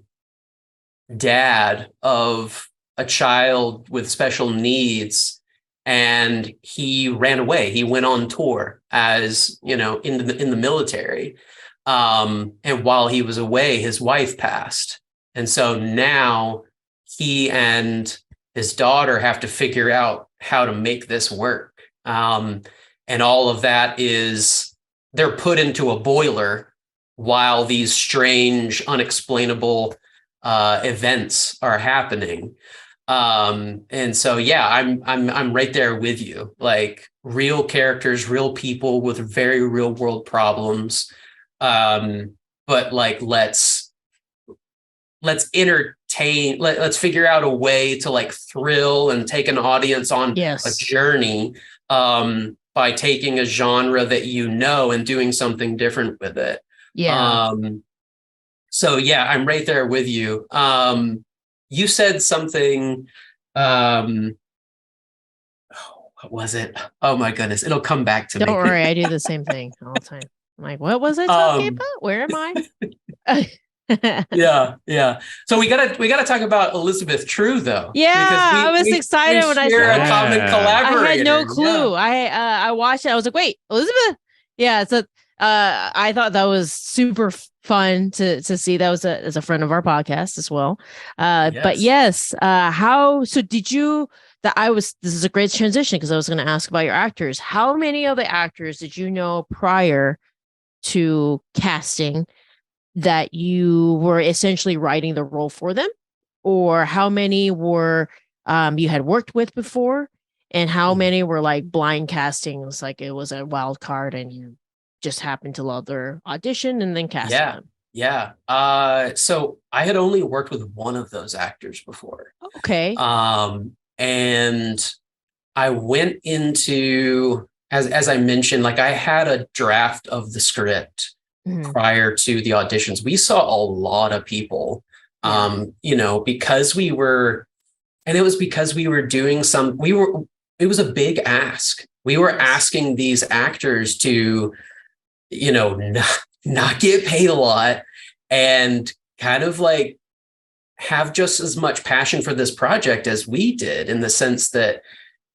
dad of a child with special needs, and he ran away. He went on tour as in the military. And while he was away, his wife passed. And so now he and his daughter have to figure out how to make this work. And all of that is they're put into a boiler while these strange, unexplainable events are happening. And so, I'm right there with you, like real characters, real people with very real world problems. But like, let's entertain, let's figure out a way to like thrill and take an audience on a journey, by taking a genre that, and doing something different with it. So I'm right there with you. You said something, what was it? Oh my goodness. It'll come back to me. Don't worry. I do the same thing all the time. I'm like, what was I talking about? Where am I? Yeah. So we gotta talk about Elizabeth True though. Yeah, I was excited when I share said a common collaborator. I had no clue. I watched it. I was like, wait, Elizabeth. Yeah. So I thought that was super fun to see. That was as a friend of our podcast as well. But yes, how so did you this is a great transition because I was gonna ask about your actors. How many of the actors did you know prior to casting that you were essentially writing the role for them, or how many were you had worked with before, and how many were like blind castings, like it was a wild card and you just happened to love their audition and then cast them? Yeah. So I had only worked with one of those actors before. Okay. And I went into, as I mentioned, like I had a draft of the script prior to the auditions. We saw a lot of people, because we were, and it was because we were doing it was a big ask. We were asking these actors to, not get paid a lot and kind of like have just as much passion for this project as we did, in the sense that,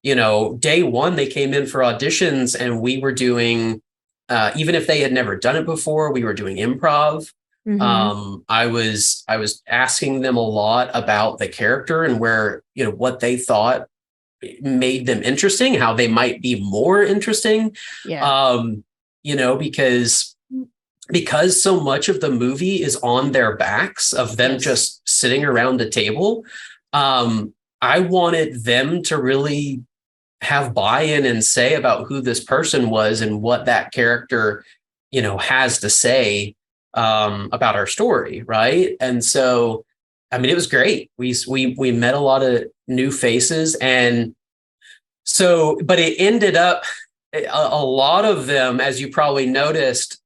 day one, they came in for auditions and we were doing, even if they had never done it before, we were doing improv. I was asking them a lot about the character and where, what they thought made them interesting, how they might be more interesting. Because so much of the movie is on their backs of them just sitting around a table. I wanted them to really have buy-in and say about who this person was and what that character, has to say about our story, right? And so, I mean, it was great. We met a lot of new faces, and so, but it ended up, a lot of them, as you probably noticed,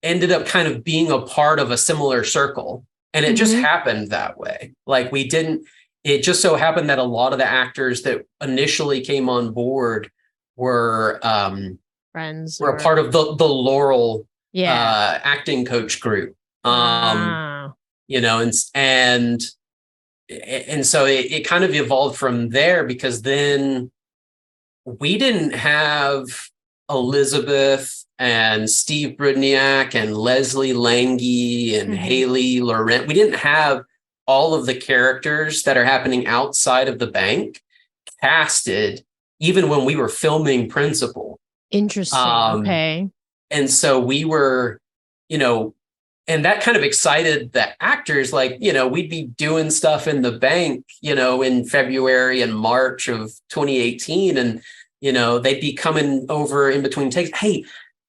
ended up kind of being a part of a similar circle, and it just happened that way. Like it just so happened that a lot of the actors that initially came on board were friends, were a part of the Laurel acting coach group. And so it kind of evolved from there, because then we didn't have Elizabeth and Steve Bridniak and Leslie Lange and Haley Laurent. We didn't have all of the characters that are happening outside of the bank casted, even when we were filming Principal. Interesting. Okay. And so we were, and that kind of excited the actors. Like, we'd be doing stuff in the bank, in February and March of 2018. And, they'd be coming over in between takes. Hey,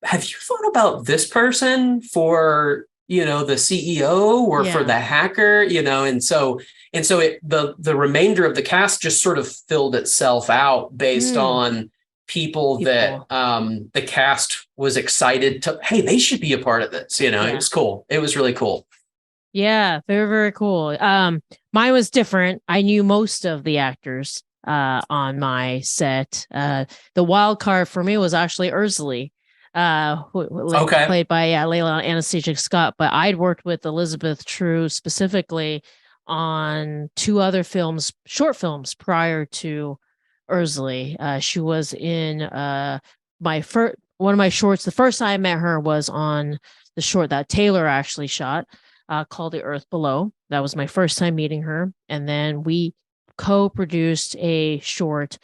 have you thought about this person for, the CEO or for the hacker, and so the remainder of the cast just sort of filled itself out based on people that the cast was excited to, hey, they should be a part of this. It was cool. It was really cool. Yeah, very, very cool. Mine was different. I knew most of the actors on my set. The wild card for me was actually Ursula, played by Layla Anastasia Scott. But I'd worked with Elizabeth True specifically on two other short films prior to Ursula. She was in one of my shorts. The first time I met her was on the short that Taylor actually shot, called The Earth Below. That was my first time meeting her. And then we co-produced a short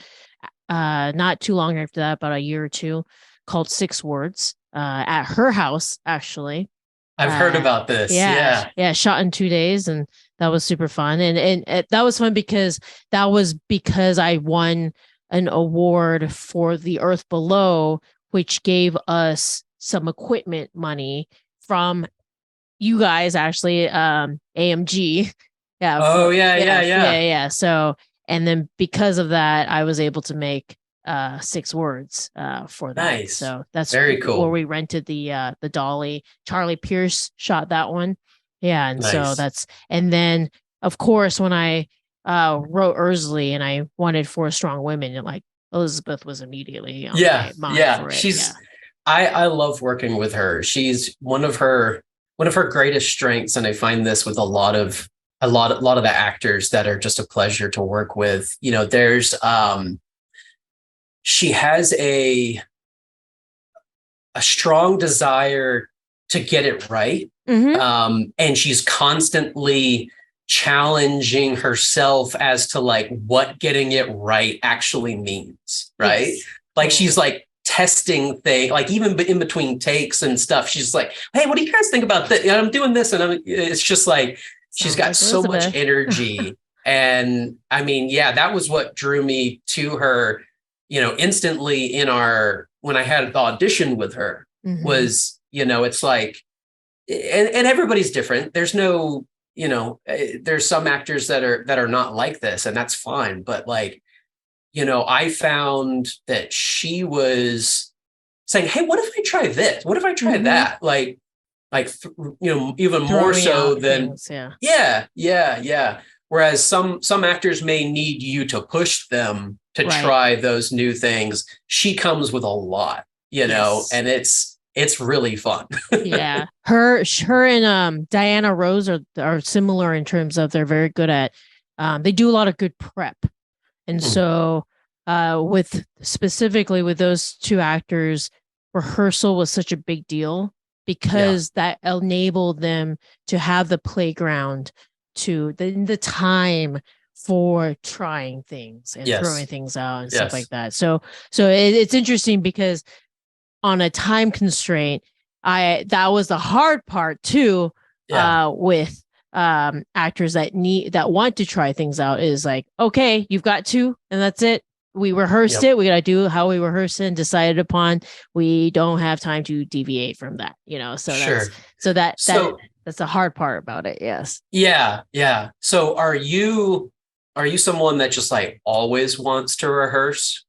not too long after that, about a year or two, called 6 Words at her house, actually. I've heard about this. Yeah. Shot in 2 days, and that was super fun. And that was fun because I won an award for The Earth Below, which gave us some equipment money from you guys, actually, AMG. Yeah. Oh, yeah. So, and then because of that, I was able to make 6 Words for that. Nice. So that's very cool. Where we rented the dolly. Charlie Pierce shot that one. Yeah, and so and then of course when I wrote Ursula and I wanted 4 Strong Women, and like Elizabeth was immediately on my mind for it. I love working with her. She's one of her one of her greatest strengths, and I find this with a lot of the actors that are just a pleasure to work with. You know, there's she has a strong desire to get it right. And she's constantly challenging herself as to like what getting it right actually means, right? Yes. Like she's like testing things, like even in between takes and stuff, she's like, hey, what do you guys think about this? I'm doing this. And it's just like, she's got so much energy. And I mean, yeah, that was what drew me to her, you know, instantly when I had the audition with her was, you know, it's like, and everybody's different. There's no, you know, there's some actors that are not like this, and that's fine. But like, you know, I found that she was saying, hey, what if I try this? What if I try that? Like, you know, even more so than, yeah. Whereas some actors may need you to push them to try those new things. She comes with a lot, you know, and it's really fun. Yeah. Her and Diana Rose are similar in terms of they're very good at they do a lot of good prep. And so specifically with those two actors, rehearsal was such a big deal because that enabled them to have the playground to the time for trying things and throwing things out and stuff like that. So it's interesting because on a time constraint, that was the hard part too, with actors that want to try things out is like, okay, you've got to, and that's it. We rehearsed it. We got to do how we rehearsed it and decided upon. We don't have time to deviate from that, you know? So that's the hard part about it. Yes. Yeah. Yeah. So are you someone that just like always wants to rehearse?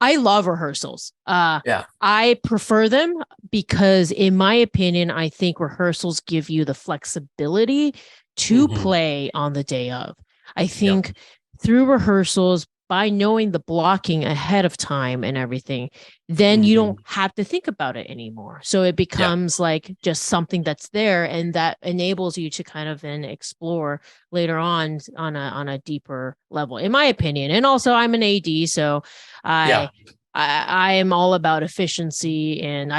I love rehearsals. I prefer them because in my opinion, I think rehearsals give you the flexibility to play on the day of. I think through rehearsals, by knowing the blocking ahead of time and everything, then you don't have to think about it anymore. So it becomes like just something that's there, and that enables you to kind of then explore later on a deeper level, in my opinion. And also I'm an AD, so I am all about efficiency, and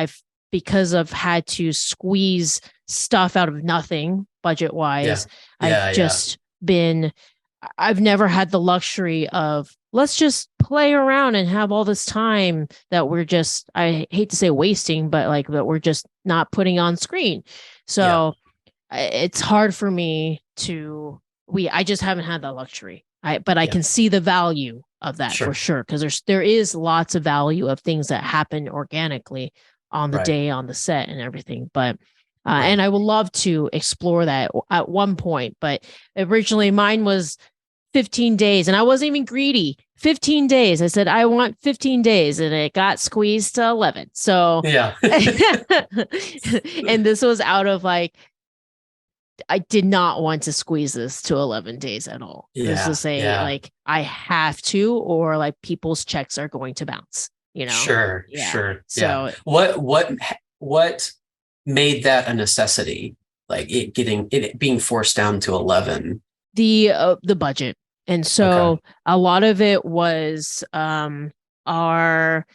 because I've had to squeeze stuff out of nothing budget wise, I've never had the luxury of let's just play around and have all this time that we're just, I hate to say wasting, but like that we're just not putting on screen. So it's hard for me I just haven't had that luxury. But I can see the value of that for sure. Because there is lots of value of things that happen organically on the day, on the set and everything. But and I would love to explore that at one point, but originally mine was 15 days and I wasn't even greedy. 15 days. I said, I want 15 days and it got squeezed to 11. So, and this was out of like, I did not want to squeeze this to 11 days at all. This is like, I have to, or like people's checks are going to bounce, you know? Sure. So what made that a necessity? Like it being forced down to 11? The budget. And so a lot of it was our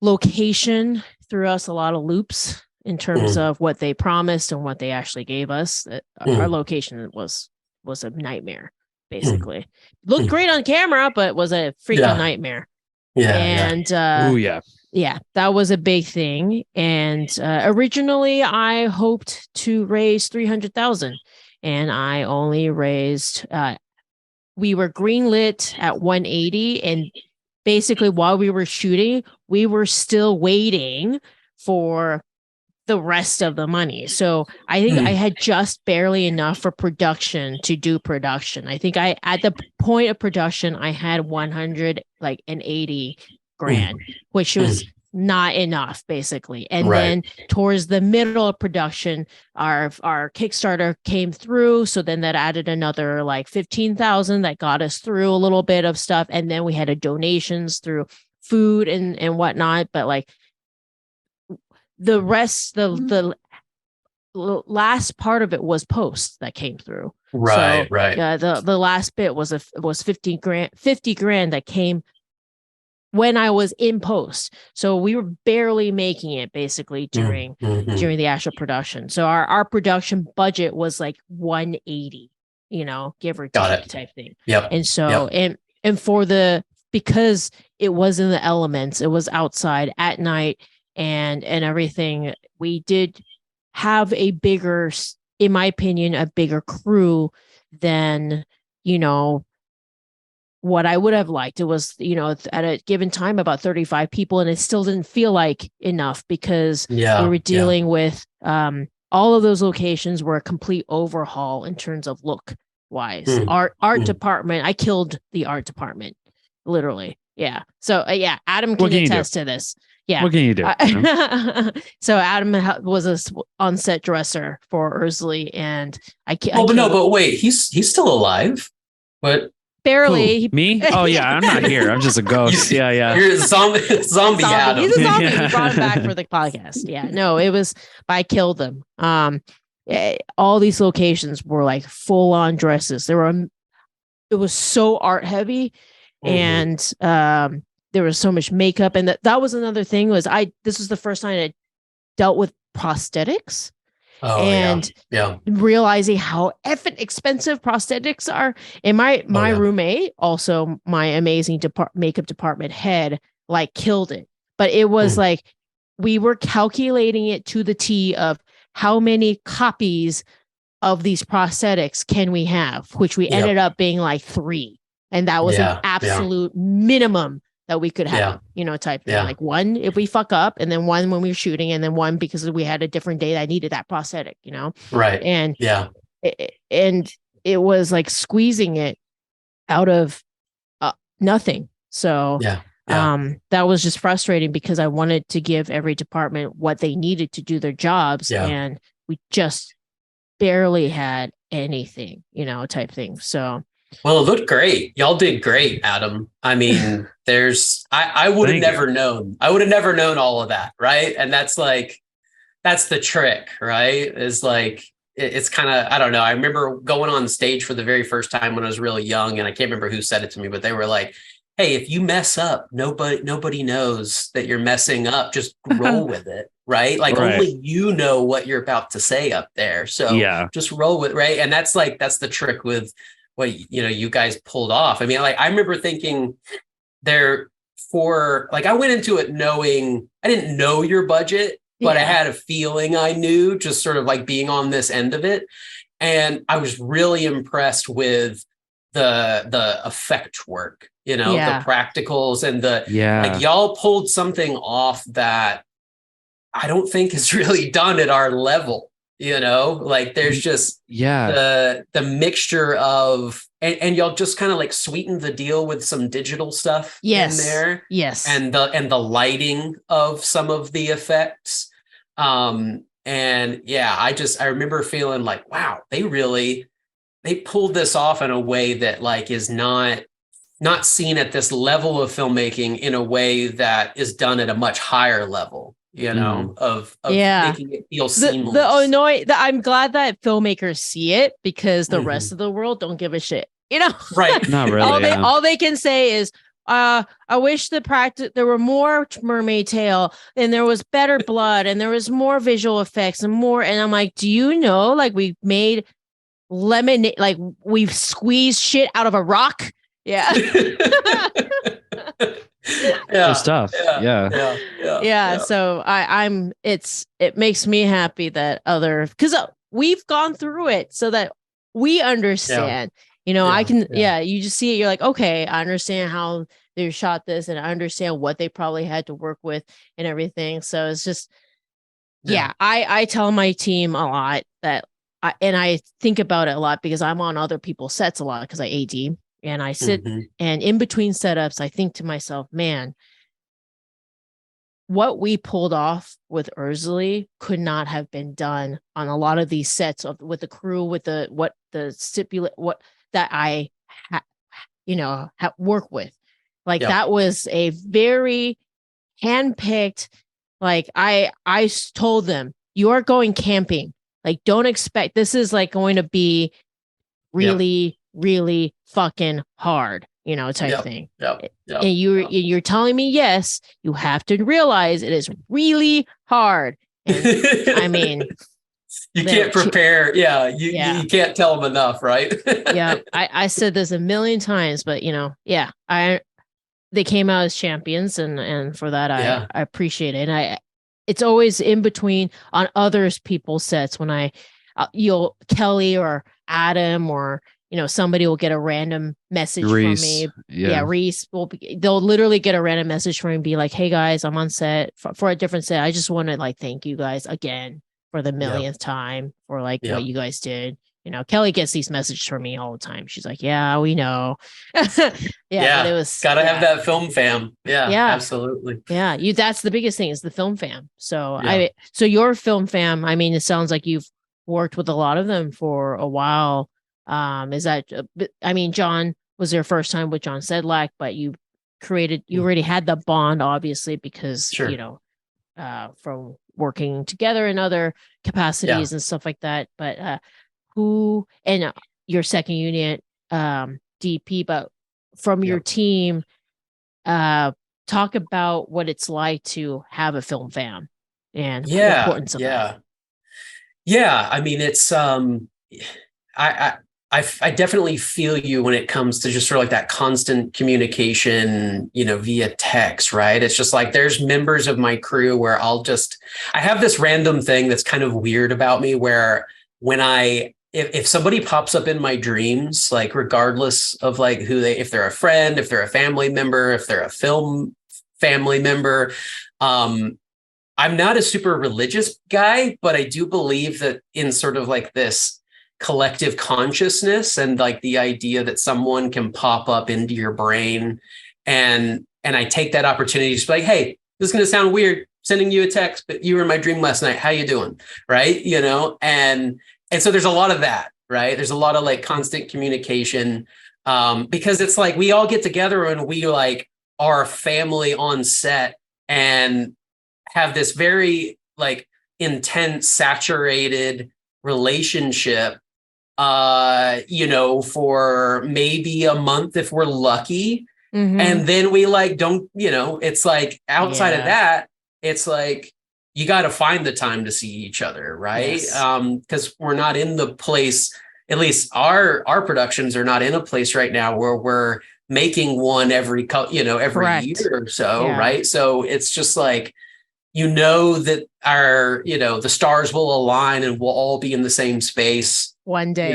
location threw us a lot of loops in terms of what they promised and what they actually gave us. Our location was a nightmare, basically. Looked great on camera, but was a freaking nightmare. That was a big thing. And originally I hoped to raise 300,000 and I only raised we were greenlit at 180, and basically while we were shooting, we were still waiting for the rest of the money. So I think I had just barely enough for production to do production. I think at the point of production, I had 180 grand, which was not enough basically. And then towards the middle of production, our Kickstarter came through. So then that added another like 15,000 that got us through a little bit of stuff. And then we had a donations through food and whatnot. But like the rest, the last part of it was post that came through. Right, so, right. Yeah, the last bit was 50 grand that came when I was in post. So we were barely making it basically during the actual production. So our production budget was like 180, give or take type thing. Yep. And so and for because it was in the elements, it was outside at night and everything, we did have in my opinion, a bigger crew than, what I would have liked. It was, at a given time about 35 people, and it still didn't feel like enough because we were dealing with all of those locations were a complete overhaul in terms of look wise. Art department, I killed the art department, literally. Yeah. So Adam can attest to this. Yeah. What can you do? So Adam was a on-set dresser for Ursley, and but wait, he's still alive. What? Barely. Me? Oh yeah, I'm not here. I'm just a ghost. Yeah. You're a zombie Adam. He's a zombie. We brought him back for the podcast. Yeah. No, it was. I killed them. All these locations were like full on dresses. It was so art heavy, and there was so much makeup, and that was another thing. This was the first time I dealt with prosthetics. Realizing how effing expensive prosthetics are. And my roommate, also my amazing makeup department head, like killed it. But it was like we were calculating it to the T of how many copies of these prosthetics can we have, which we ended up being like 3. And that was an absolute minimum that we could have, type thing. Like 1 if we fuck up, and then 1 when we were shooting, and then 1 because we had a different day that I needed that prosthetic, Right. And it was like squeezing it out of nothing. So that was just frustrating because I wanted to give every department what they needed to do their jobs, and we just barely had anything, type thing. So. Well, it looked great. Y'all did great, Adam. I mean, I would have never known. I would have never known all of that, right? And that's the trick, right? Is like, it's kind of, I don't know. I remember going on stage for the very first time when I was really young, and I can't remember who said it to me, but they were like, hey, if you mess up, nobody knows that you're messing up. Just roll with it, right? Like only you know what you're about to say up there. So just roll with it, right? And that's the trick with what you guys pulled off. I mean, like I remember thinking I went into it knowing I didn't know your budget, but I had a feeling I knew, just sort of like being on this end of it. And I was really impressed with the effect work, the practicals and like y'all pulled something off that I don't think is really done at our level. Like there's just the mixture of and y'all just kind of like sweeten the deal with some digital stuff in there. Yes. And the lighting of some of the effects. I remember feeling like, wow, they pulled this off in a way that like is not seen at this level of filmmaking in a way that is done at a much higher level. Of making it feel seamless. I'm glad that filmmakers see it because the rest of the world don't give a shit. Right? Not really. All they can say is, I wish there were more mermaid tail and there was better blood and there was more visual effects and more. And I'm like, do you know, like we made lemonade, like we've squeezed shit out of a rock. Yeah. Good stuff. Yeah. So it makes me happy that because we've gone through it so that we understand, I can, you just see it. You're like, okay, I understand how they shot this and I understand what they probably had to work with and everything. So it's just, I tell my team a lot that I think about it a lot because I'm on other people's sets a lot because I AD. And I sit and in between setups, I think to myself, man, what we pulled off with Ursley could not have been done on a lot of these sets with the crew, with what that I work with. Like that was a very handpicked, like I told them, you are going camping. Like, don't expect this is like going to be really, really fucking hard, type thing. And you're telling me, yes, you have to realize it is really hard. And I mean, you can't prepare. You can't tell them enough, right? I said this a million times, but they came out as champions, and for that I appreciate it. And it's always in between on others people's sets when you'll Kelly or Adam or somebody will get a random message Reese, from me. Reese they'll literally get a random message from me and be like, hey guys, I'm on set for a different set. I just want to like thank you guys again for the millionth time for like what you guys did. Kelly gets these messages from me all the time. She's like, yeah, we know. But it was gotta have that film fam. Absolutely. That's the biggest thing is the film fam. So so your film fam, I mean, it sounds like you've worked with a lot of them for a while. Is that, I mean, John was your first time with John Sedlak, but you already had the bond, obviously, because, from working together in other capacities and stuff like that. But who, and your second unit, DP, but from your team, talk about what it's like to have a film fam and the importance of that. I mean, it's, I definitely feel you when it comes to just sort of like that constant communication, via text, right? It's just like there's members of my crew where I have this random thing that's kind of weird about me where when if somebody pops up in my dreams, like regardless of like if they're a friend, if they're a family member, if they're a film family member, I'm not a super religious guy, but I do believe that in sort of like this collective consciousness and like the idea that someone can pop up into your brain and I take that opportunity to be like, hey, this is going to sound weird sending you a text, but you were in my dream last night. How you doing? Right. And so there's a lot of that, right? There's a lot of like constant communication because it's like we all get together and we like are family on set and have this very like intense, saturated relationship, for maybe a month if we're lucky. Mm-hmm. And then we like don't, it's like outside of that, it's like you got to find the time to see each other, right? Because we're not in the place, at least our productions are not in a place right now where we're making one every year or so, right? So it's just like, that our, the stars will align and we'll all be in the same space one day.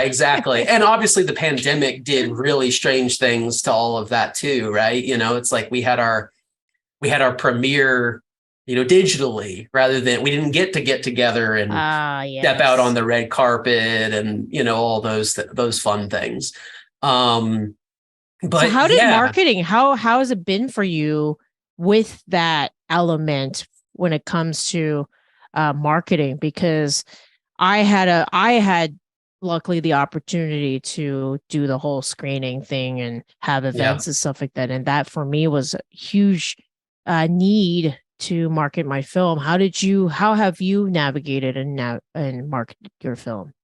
Exactly. And obviously the pandemic did really strange things to all of that too, right? It's like we had our premiere, digitally rather than we didn't get together and step out on the red carpet and, all those fun things. But so how did marketing, how has it been for you with that element when it comes to marketing? Because I had luckily the opportunity to do the whole screening thing and have events and stuff like that. And that for me was a huge need to market my film. How have you navigated and marketed your film?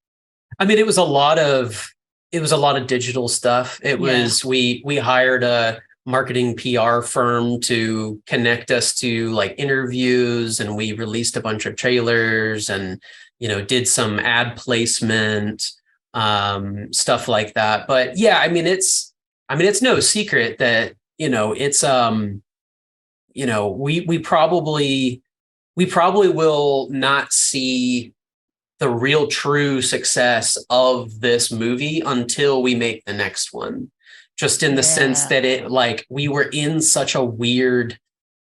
I mean, it was a lot of digital stuff. It was, we hired a marketing PR firm to connect us to like interviews, and we released a bunch of trailers and, did some ad placement, stuff like that. But it's no secret that, it's, we probably will not see the real true success of this movie until we make the next one. Just in the sense that it like we were in such a weird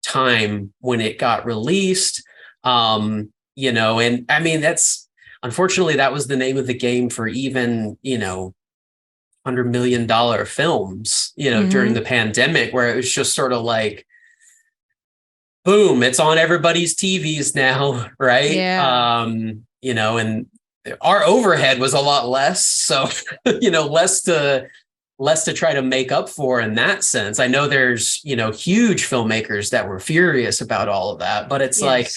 time when it got released. And I mean, that's unfortunately that was the name of the game for even, $100 million films, during the pandemic, where it was just sort of like, boom, it's on everybody's TVs now, right? And our overhead was a lot less. So, less to try to make up for in that sense. I know there's, huge filmmakers that were furious about all of that, but it's like,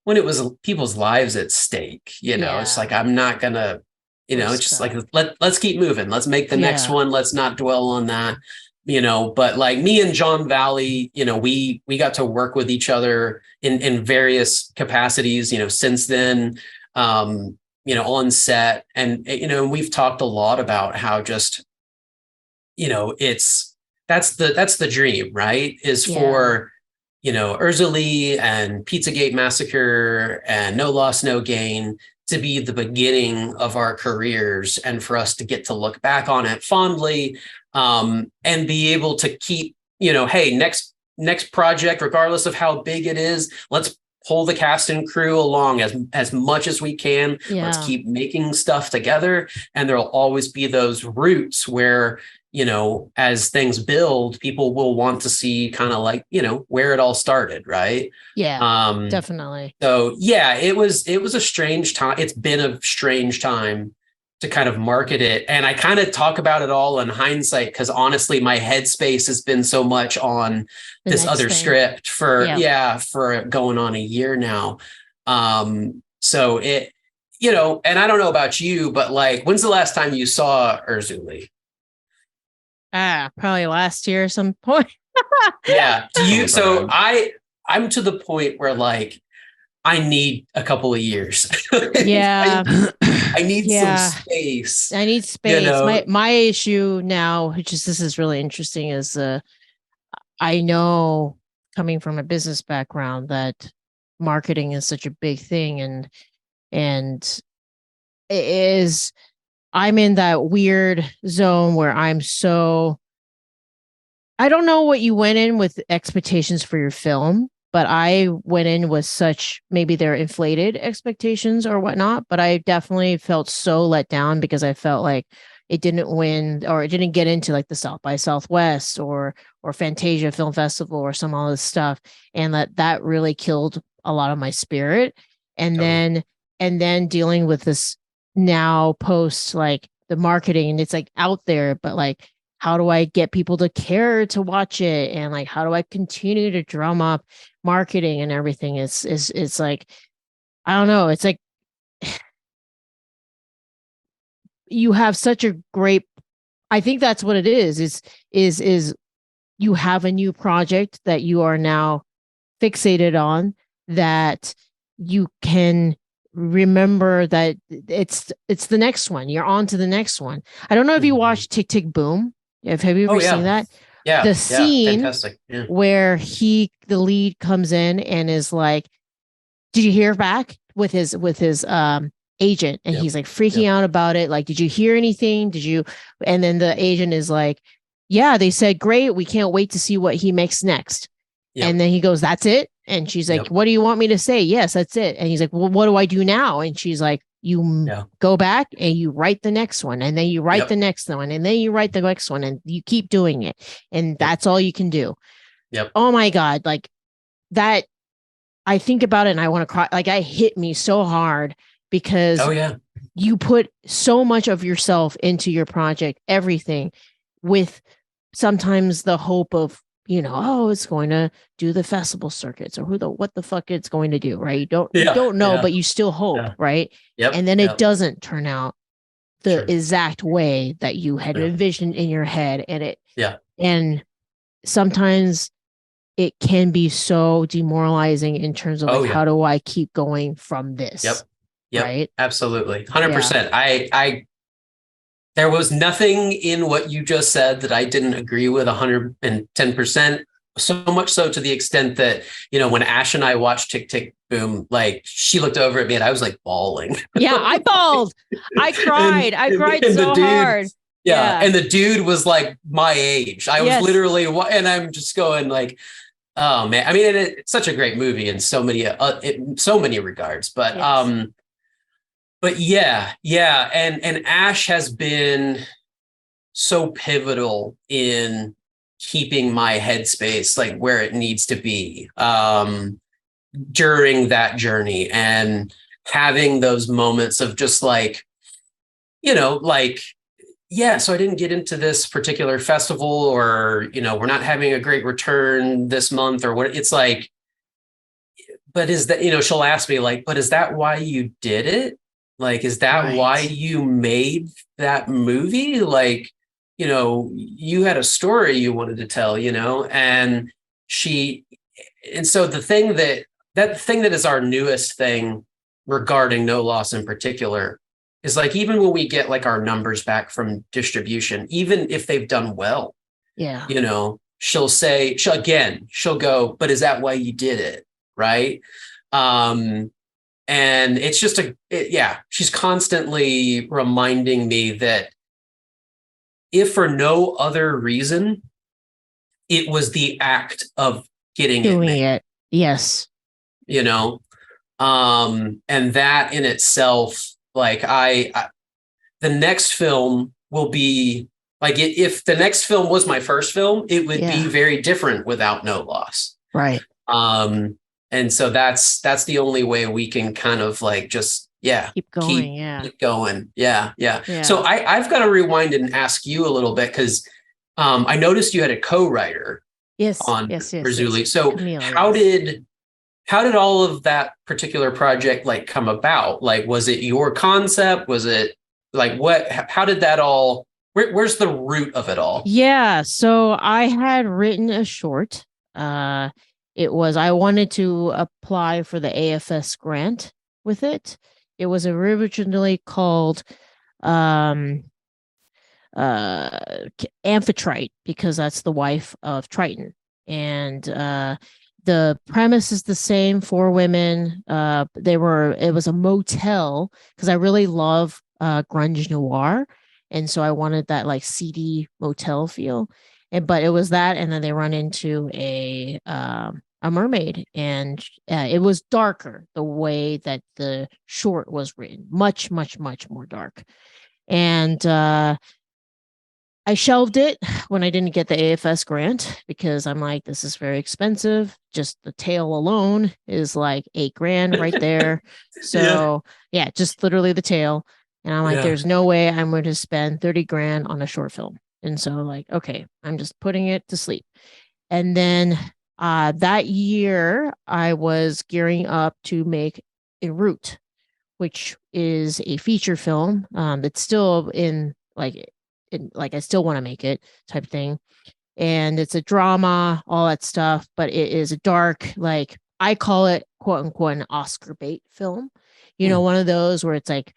when it was people's lives at stake, it's like, I'm not gonna, it's just like, let's keep moving. Let's make the next one. Let's not dwell on that, but like me and John Valley, we got to work with each other in various capacities, since then, on set. And, we've talked a lot about how just, that's the dream, right? Is for, Urzuli and Pizzagate Massacre and No Loss, No Gain to be the beginning of our careers, and for us to get to look back on it fondly, and be able to keep, hey, next project, regardless of how big it is, let's pull the cast and crew along as much as we can. Let's keep making stuff together. And there'll always be those roots where, as things build, people will want to see kind of like, where it all started. Right. Yeah, definitely. So yeah, it was a strange time. It's been a strange time to kind of market it. And I kind of talk about it all in hindsight, because honestly, my headspace has been so much on this other script for going on a year now. So it, and I don't know about you, but like, when's the last time you saw Urzuli? Probably last year at some point. Yeah. So I'm to the point where like, I need a couple of years. Yeah. I need some space. I need space. My issue now, this is really interesting, is I know, coming from a business background, that marketing is such a big thing, and it is, I'm in that weird zone where I don't know what you went in with expectations for your film, but I went in with such, maybe they're inflated expectations or whatnot, but I definitely felt so let down, because I felt like it didn't win, or it didn't get into like the South by Southwest or Fantasia Film Festival or some all this stuff. And that really killed a lot of my spirit. And then dealing with this now post, like the marketing, and it's like out there, but like, how do I get people to care to watch it? And like, how do I continue to drum up marketing and everything? It's like, I don't know. It's like, you have such a great, I think that's what it is you have a new project that you are now fixated on, that you can remember that it's the next one. You're on to the next one. I don't know if you watched Tick Tick Boom. Have you ever seen that? Yeah. The scene where the lead comes in and is like, did you hear back with his agent? And he's like freaking out about it. Like, did you hear anything? And then the agent is like, yeah, they said, great. We can't wait to see what he makes next. And then he goes, that's it. And she's like, what do you want me to say? Yes, that's it. And he's like, well, what do I do now? And she's like, you go back and you write the next one, and then you write the next one, and then you write the next one, and you keep doing it. And that's all you can do. Oh my God. Like that, I think about it and I want to cry. Like, it hit me so hard, because you put so much of yourself into your project, everything, with sometimes the hope of, it's going to do the festival circuits, or what the fuck it's going to do, right? You don't know, but you still hope, right? And then it doesn't turn out the exact way that you had envisioned in your head. And and sometimes it can be so demoralizing in terms of how do I keep going from this? Yep. Right? Absolutely. 100%. I there was nothing in what you just said that I didn't agree with 110%. So much so to the extent that, when Ash and I watched Tick Tick Boom, like she looked over at me and I was like bawling. Yeah, I bawled. I cried. I cried so hard. Yeah. And the dude was like my age. I was literally, and I'm just going like, oh man. I mean, it's such a great movie in so many regards, but, and Ash has been so pivotal in keeping my headspace like where it needs to be during that journey, and having those moments of just like, so I didn't get into this particular festival, or, we're not having a great return this month, or what it's like. but is that, she'll ask me like, but is that why you did it? Like, is that why you made that movie? Like, you had a story you wanted to tell, and so the thing that is our newest thing regarding No Loss in particular is like, even when we get like our numbers back from distribution, even if they've done well, she'll go, but is that why you did it? Right. And it's just she's constantly reminding me that if for no other reason, it was the act of doing it. Yes. And that in itself, like the next film will be like, if the next film was my first film, it would be very different without No Loss. Right. And so that's the only way we can kind of like just keep going. Keep going. Yeah. So I've got to rewind and ask you a little bit, because I noticed you had a co-writer on Razuli. So Camille, how did all of that particular project like come about? Like, was it your concept? Was it like how did that all, where's the root of it all? Yeah. So I had written a short. I wanted to apply for the AFS grant with it. It was originally called Amphitrite, because that's the wife of Triton. And the premise is the same, 4 women. It was a motel, because I really love grunge noir. And so I wanted that like seedy motel feel. But it was that, and then they run into a mermaid, and it was darker the way that the short was written, much, much, much more dark. And I shelved it when I didn't get the AFS grant, because I'm like, this is very expensive. Just the tail alone is like $8,000 right there. So just literally the tail. And I'm like, there's no way I'm going to spend $30,000 on a short film. And so like, okay, I'm just putting it to sleep. And then that year I was gearing up to make En Route, which is a feature film that's still I still want to make it type thing. And it's a drama, all that stuff, but it is a dark, like I call it, quote unquote, an Oscar bait film. One of those where it's like,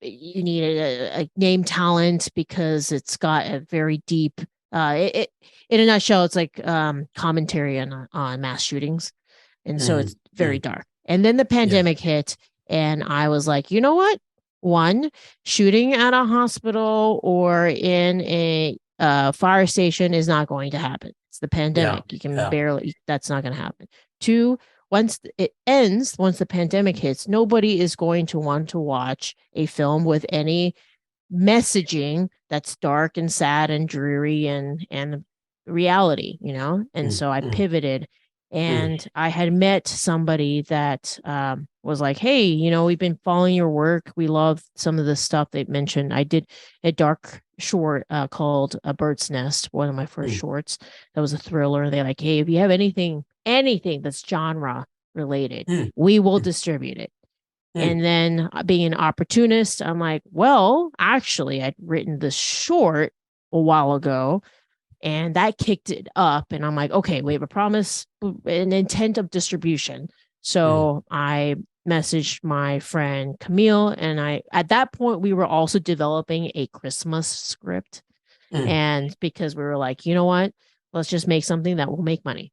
you need a name talent, because it's got a very deep, in a nutshell, it's like commentary on mass shootings. And so it's very dark. And then the pandemic hit, and I was like, you know what? One, shooting at a hospital or in a fire station is not going to happen. It's the pandemic. You can barely, that's not going to happen. 2, once it ends, once the pandemic hits, nobody is going to want to watch a film with any messaging that's dark and sad and dreary and reality, And so I pivoted, and I had met somebody that was like, hey, we've been following your work. We love some of the stuff they mentioned. I did a dark short called A Bird's Nest, one of my first shorts. That was a thriller. They're like, hey, if you have anything that's genre related, we will distribute it. And then being an opportunist, I'm like, well, actually, I'd written this short a while ago, and that kicked it up. And I'm like, okay, we have a promise, an intent of distribution. So I messaged my friend Camille, and at that point, we were also developing a Christmas script. And because we were like, you know what, let's just make something that will make money.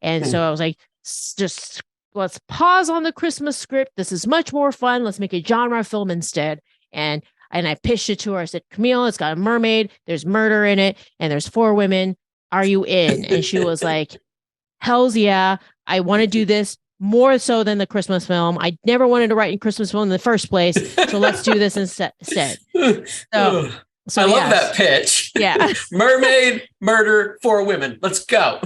And so I was like, just let's pause on the Christmas script. This is much more fun. Let's make a genre film instead. And I pitched it to her. I said, Camille, it's got a mermaid. There's murder in it. And there's 4 women. Are you in? And she was like, hells yeah. I want to do this more so than the Christmas film. I never wanted to write a Christmas film in the first place. So let's do this instead. So I love that pitch. Yeah. Mermaid, murder, 4 women. Let's go.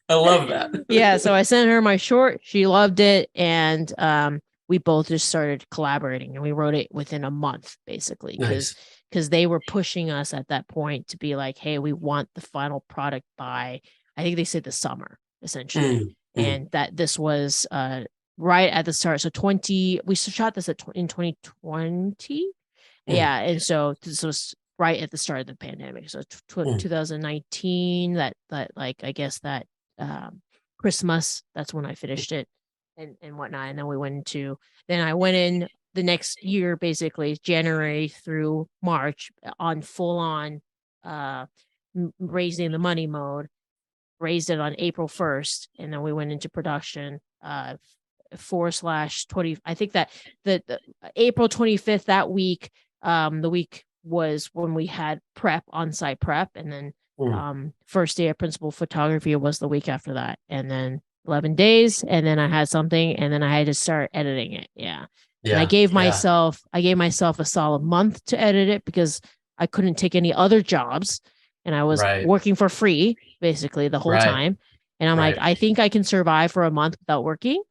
I love that. Yeah. So I sent her my short. She loved it. And we both just started collaborating, and we wrote it within a month, basically, because they were pushing us at that point to be like, hey, we want the final product by, I think they said the summer, essentially. and that this was right at the start. So we shot this in 2020. Yeah. And so this was right at the start of the pandemic. So 2019, that like, I guess that Christmas, that's when I finished it and whatnot. And then I went in the next year, basically January through March, on full on raising the money mode. Raised it on April 1st, and then we went into production 4/20. I think that the April 25th, that week, the week was when we had on-site prep, and then first day of principal photography was the week after that, and then 11 days, and then I had something, and then I had to start editing it. Yeah. And I gave myself a solid month to edit it because I couldn't take any other jobs, and I was working for free basically the whole time. And I'm like, I think I can survive for a month without working,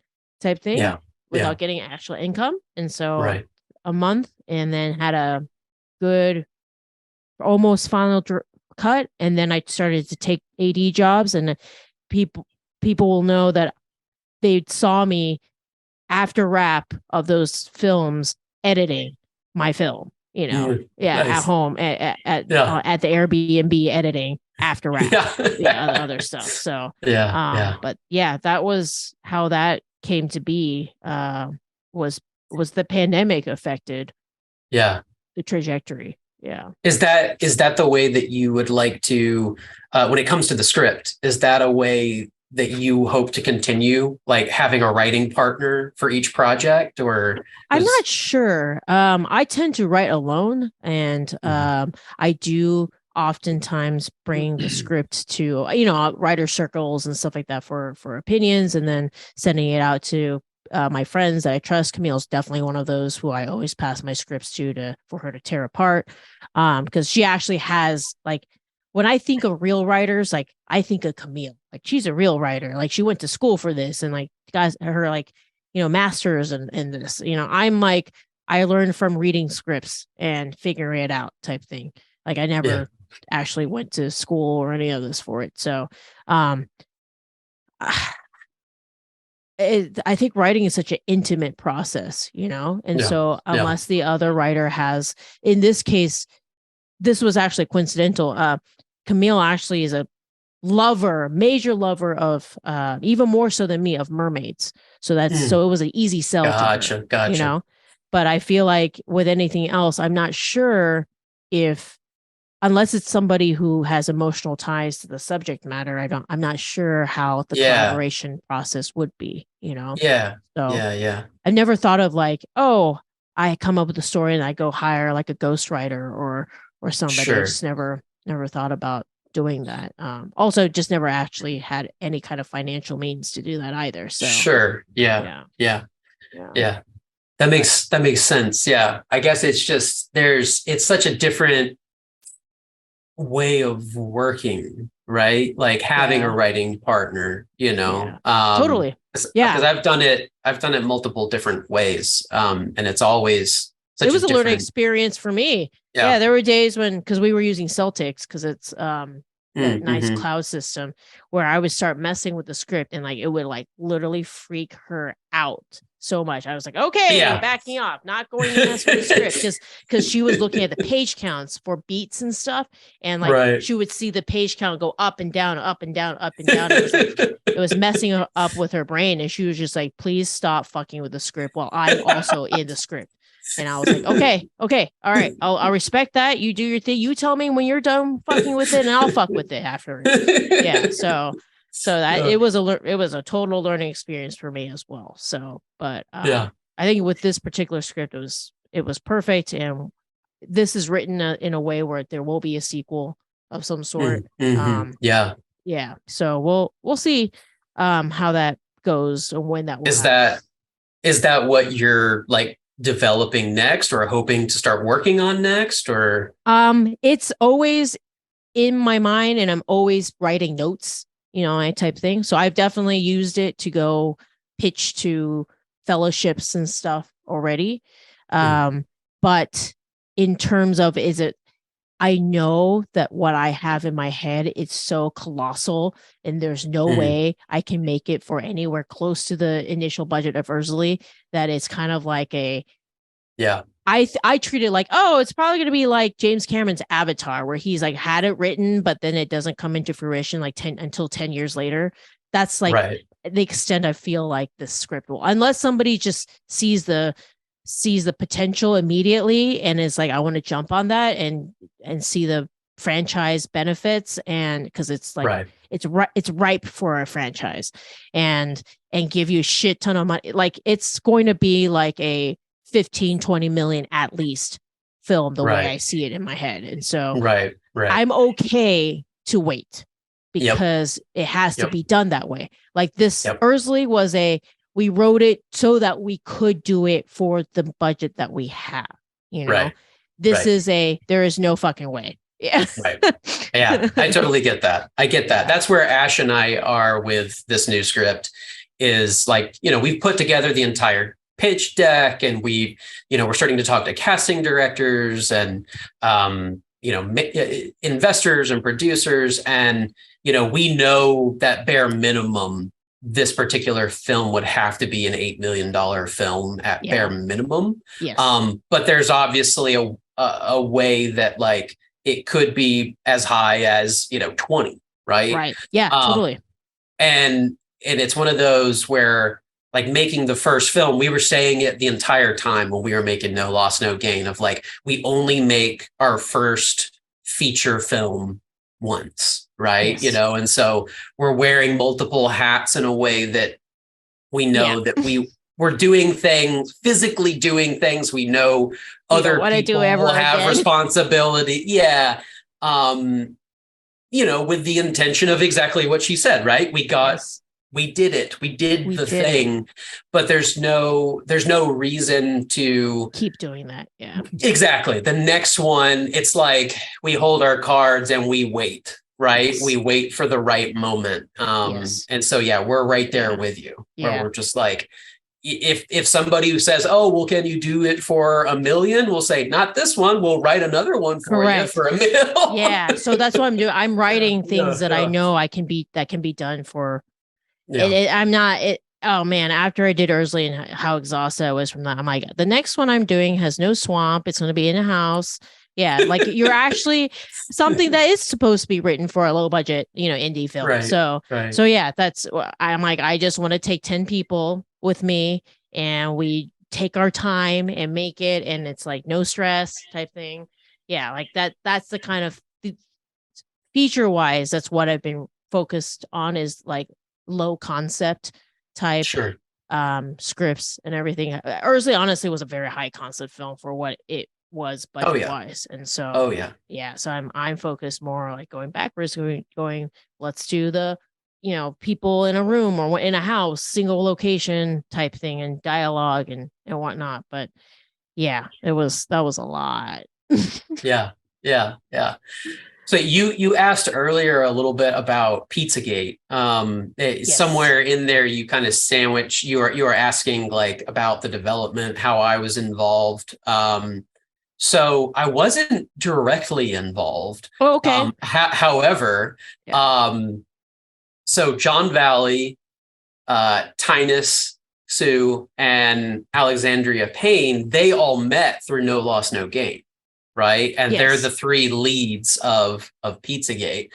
type thing, without getting actual income. And so a month, and then had a good almost final cut. And then I started to take AD jobs, and people will know that they saw me after wrap of those films editing my film, at home at the Airbnb editing after wrap, other stuff. So but that was how that came to be. Was the pandemic affected the trajectory? Is that the way that you would like to, when it comes to the script, is that a way that you hope to continue, like having a writing partner for each project? Or I'm not sure. I tend to write alone, and I do oftentimes bring the script to writer circles and stuff like that for opinions, and then sending it out to my friends that I trust. Camille's definitely one of those who I always pass my scripts for her to tear apart, because she actually has, like, when I think of real writers, like, I think of Camille. Like, she's a real writer. Like, she went to school for this, and like guys, her, like, masters and this. I'm like, I learned from reading scripts and figuring it out, type thing. Like, I never actually went to school or any of this for it. So, I think writing is such an intimate process, and so unless the other writer has, in this case, this was actually coincidental. Camille actually is a major lover of, even more so than me, of mermaids. So so it was an easy sell. Gotcha. But I feel like with anything else, I'm not sure unless it's somebody who has emotional ties to the subject matter, I'm not sure how the collaboration process would be, So I've never thought of, like, oh, I come up with a story and I go hire like a ghostwriter or somebody. I just never thought about doing that. Also just never actually had any kind of financial means to do that either. So Yeah. That makes sense. Yeah. I guess it's just, it's such a different way of working, right? Like having a writing partner, totally. Because I've done it multiple different ways. And it's always it was a learning experience for me. Yeah, there were days because we were using Celtics, because it's that nice cloud system, where I would start messing with the script, and like it would like literally freak her out so much. I was like, okay, backing off, not going to mess with the script, because she was looking at the page counts for beats and stuff, and like she would see the page count go up and down, up and down, up and down. It was messing up with her brain, and she was just like, please stop fucking with the script while I'm also in the script. And I was like, okay, all right, I'll respect that. You do your thing. You tell me when you're done fucking with it, and I'll fuck with it afterwards. So that it was a total learning experience for me as well. So, but I think with this particular script, it was perfect, and this is written in a way where there will be a sequel of some sort. So we'll see how that goes and when that will happen. Is that what you're like developing next, or hoping to start working on next? Or it's always in my mind, and I'm always writing notes, type thing. So I've definitely used it to go pitch to fellowships and stuff already. But in terms of, is it I know that what I have in my head, it's so colossal, and there's no way I can make it for anywhere close to the initial budget of Ursula, that it's kind of like a, I treat it like, oh, it's probably going to be like James Cameron's Avatar, where he's like had it written, but then it doesn't come into fruition like 10 years later. That's like the extent I feel like the script will, unless somebody just sees the potential immediately and is like, I want to jump on that and see the franchise benefits, and because it's like it's ripe for a franchise, and give you a shit ton of money. Like, it's going to be like a 15-20 million at least film, the way I see it in my head. And so I'm okay to wait, because it has to be done that way. Like this Ursula was we wrote it so that we could do it for the budget that we have, you know. This is there is no fucking way. Yeah. Yeah, I totally get that. I get that. That's where Ash and I are with this new script, is like, you know, we've put together the entire pitch deck, and we're starting to talk to casting directors and, investors and producers. And, we know that bare minimum, this particular film would have to be an $8 million film at bare minimum. Yes. But there's obviously a way that like it could be as high as, 20, right? Right. Yeah, totally. And it's one of those where, like, making the first film, we were saying it the entire time when we were making No Loss, No Gain, of like, we only make our first feature film once, right? Yes. And so we're wearing multiple hats in a way that we know that we're doing things, physically doing things. We know other people will have responsibility. Yeah. With the intention of exactly what she said, right? We did it. We did the thing, but there's no reason to keep doing that. Yeah, exactly. The next one, it's like we hold our cards and we wait, right? Yes. We wait for the right moment. And so, we're right there with you, where we're just like, if somebody who says, oh, well, can you do it for $1 million? We'll say, not this one. We'll write another one for you for $1 million. Yeah. So that's what I'm doing. I'm writing things that I know that can be done for. I'm not. Oh man! After I did Ursula and how exhausted I was from that, I'm like, the next one I'm doing has no swamp. It's going to be in a house. Yeah, like you're actually something that is supposed to be written for a low budget, indie film. Right, so that's. I'm like, I just want to take 10 people with me, and we take our time and make it, and it's like no stress type thing. Yeah, like that. That's the kind of feature wise. That's what I've been focused on, is like low concept type scripts and everything. Ursula honestly was a very high concept film for what it was budget wise. And so so I'm focused more like going backwards, going let's do the people in a room or in a house, single location type thing, and dialogue and whatnot. But that was a lot. Yeah. So you asked earlier a little bit about Pizzagate. Somewhere in there, you kind of sandwich. You are asking like about the development, how I was involved. So I wasn't directly involved. Oh, okay. However, so John Valley, Tynus Sue, and Alexandria Payne, they all met through No Loss, No Gain. Right. And they're the 3 leads of Pizzagate.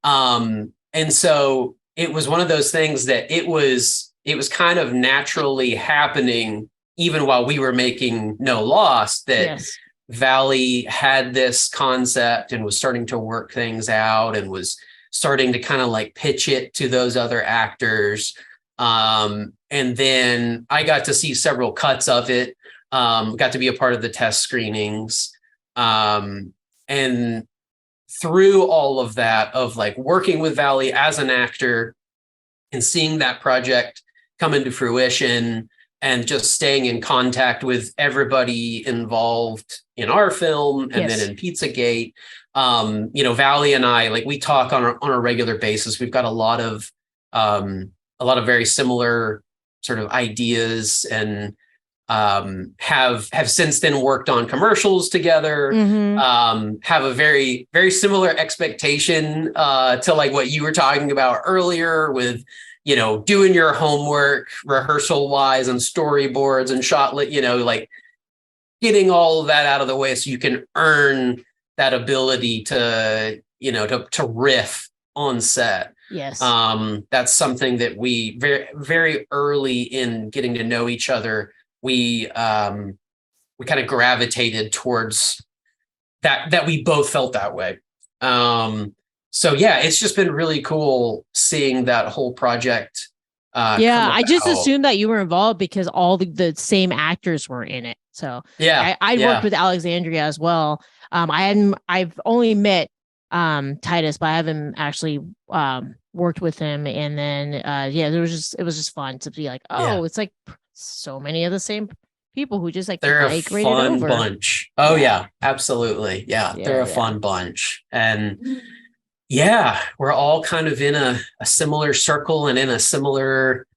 And so it was one of those things that it was kind of naturally happening, even while we were making No Loss, that Valley had this concept and was starting to work things out and was starting to kind of like pitch it to those other actors. And then I got to see several cuts of it, got to be a part of the test screenings. And through all of that, of like working with Valley as an actor and seeing that project come into fruition and just staying in contact with everybody involved in our film and then in Pizzagate, Valley and I, like, we talk on a regular basis. We've got a lot of very similar sort of ideas and have since then worked on commercials together, have a very, very similar expectation to like what you were talking about earlier with, doing your homework rehearsal wise and storyboards and like getting all of that out of the way so you can earn that ability to riff on set. Yes. That's something that we very, very early in getting to know each other, we kind of gravitated towards that we both felt that way. So yeah, it's just been really cool seeing that whole project. I just assumed that you were involved because all the same actors were in it. So yeah, I'd worked with Alexandria as well. I've only met Titus, but I haven't actually worked with him. And then it was just fun to be like, it's like so many of the same people who just like they're a fun bunch. Oh yeah, absolutely. Yeah, they're a fun bunch. And we're all kind of in a similar circle and in a similar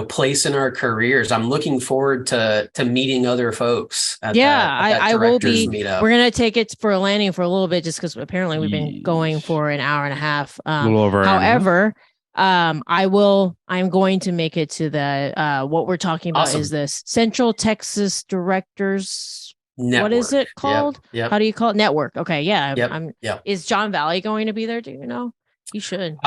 place in our careers. I'm looking forward to meeting other folks at that I will be meetup. We're gonna take it for a landing for a little bit just because apparently we've been going for an hour and a half. A little over. However, I'm going to make it to the what we're talking about is this Central Texas Directors Network. What is it called? Yep. How do you call it? Network. Okay, yeah. Yep. Is John Valley going to be there? Do you know? He should.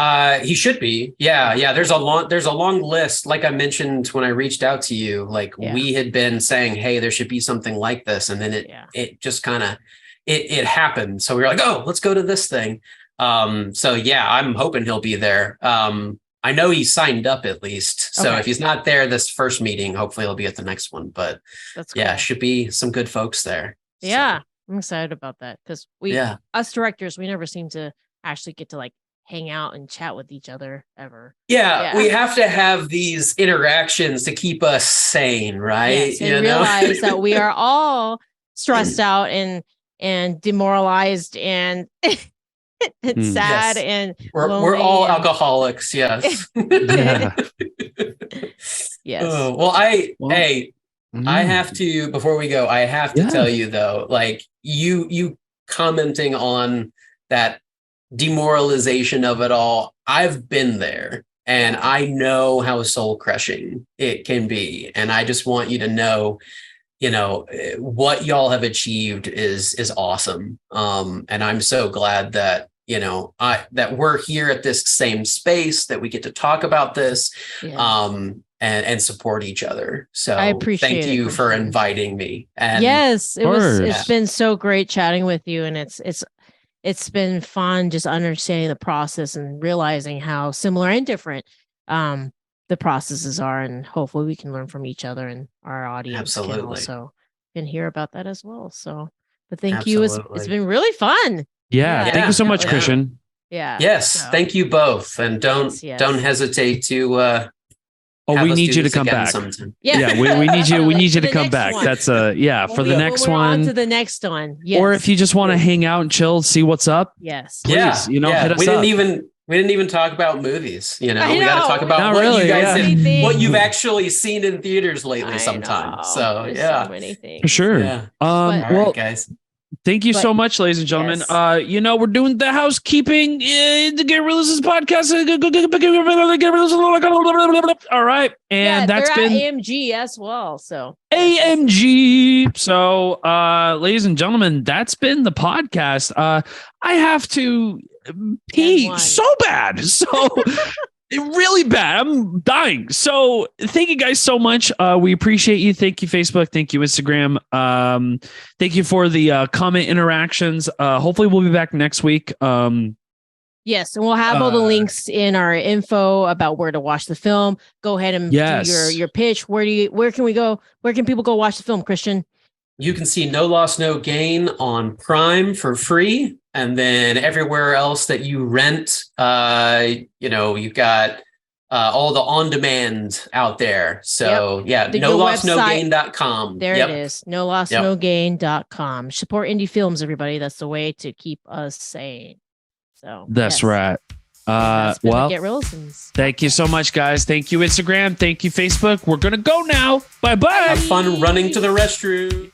He should be. Yeah. There's a long list. Like I mentioned when I reached out to you, like we had been saying, hey, there should be something like this, and then it just kind of it happened. So we were like, oh, let's go to this thing. So yeah, I'm hoping he'll be there. I know he signed up at least. So if he's not there this first meeting, hopefully he'll be at the next one. But that's cool. Should be some good folks there. Yeah, so. I'm excited about that because us directors, we never seem to actually get to like hang out and chat with each other ever. Yeah, we have to have these interactions to keep us sane, right? Yes, and realize that we are all stressed out and demoralized and it's sad and we're all alcoholics. Yes. Yes. Well, I have to, before we go, I have to tell you though, like you commenting on that demoralization of it all. I've been there and I know how soul crushing it can be. And I just want you to know, what y'all have achieved is awesome. And I'm so glad that, that we're here at this same space, that we get to talk about this, and support each other. So I appreciate thank you for inviting me. And yes, it's been so great chatting with you. And it's been fun just understanding the process and realizing how similar and different the processes are. And hopefully we can learn from each other, and our audience can hear about that as well. So, but thank you. It's been really fun. Yeah. Thank you so much, Christian. Yeah. Yes. Thank you both. And don't hesitate to, we need you to come back. Yeah, we need you. We need you to come back. One. That's for the next one. On to the next one. Yes. Or if you just want to hang out and chill, see what's up. Yes. Please, hit us we up. didn't even talk about movies. We got to talk about what you've actually seen in theaters lately. Sometimes. So so many things. For sure. Yeah. All right, guys. Thank you so much, ladies and gentlemen. Yes. We're doing the housekeeping. The Get Reelisms podcast. All right, and that's been AMG as well. So AMG. So, ladies and gentlemen, that's been the podcast. I have to pee so bad. So. Really bad. I'm dying. So thank you guys so much. We appreciate you. Thank you, Facebook. Thank you, Instagram. Thank you for the comment interactions. Hopefully we'll be back next week. Yes, and we'll have all the links in our info about where to watch the film. Go ahead and do your pitch. Where can we go? Where can people go watch the film, Christian? You can see No Loss, No Gain on Prime for free. And then everywhere else that you rent, you've got all the on-demand out there. So NoLossNoGain.com. There it is. NoLossNoGain.com. Support indie films, everybody. That's the way to keep us sane. So that's right. Well, Get Reelisms. Thank you so much, guys. Thank you, Instagram. Thank you, Facebook. We're gonna go now. Bye bye. Have fun running to the restroom.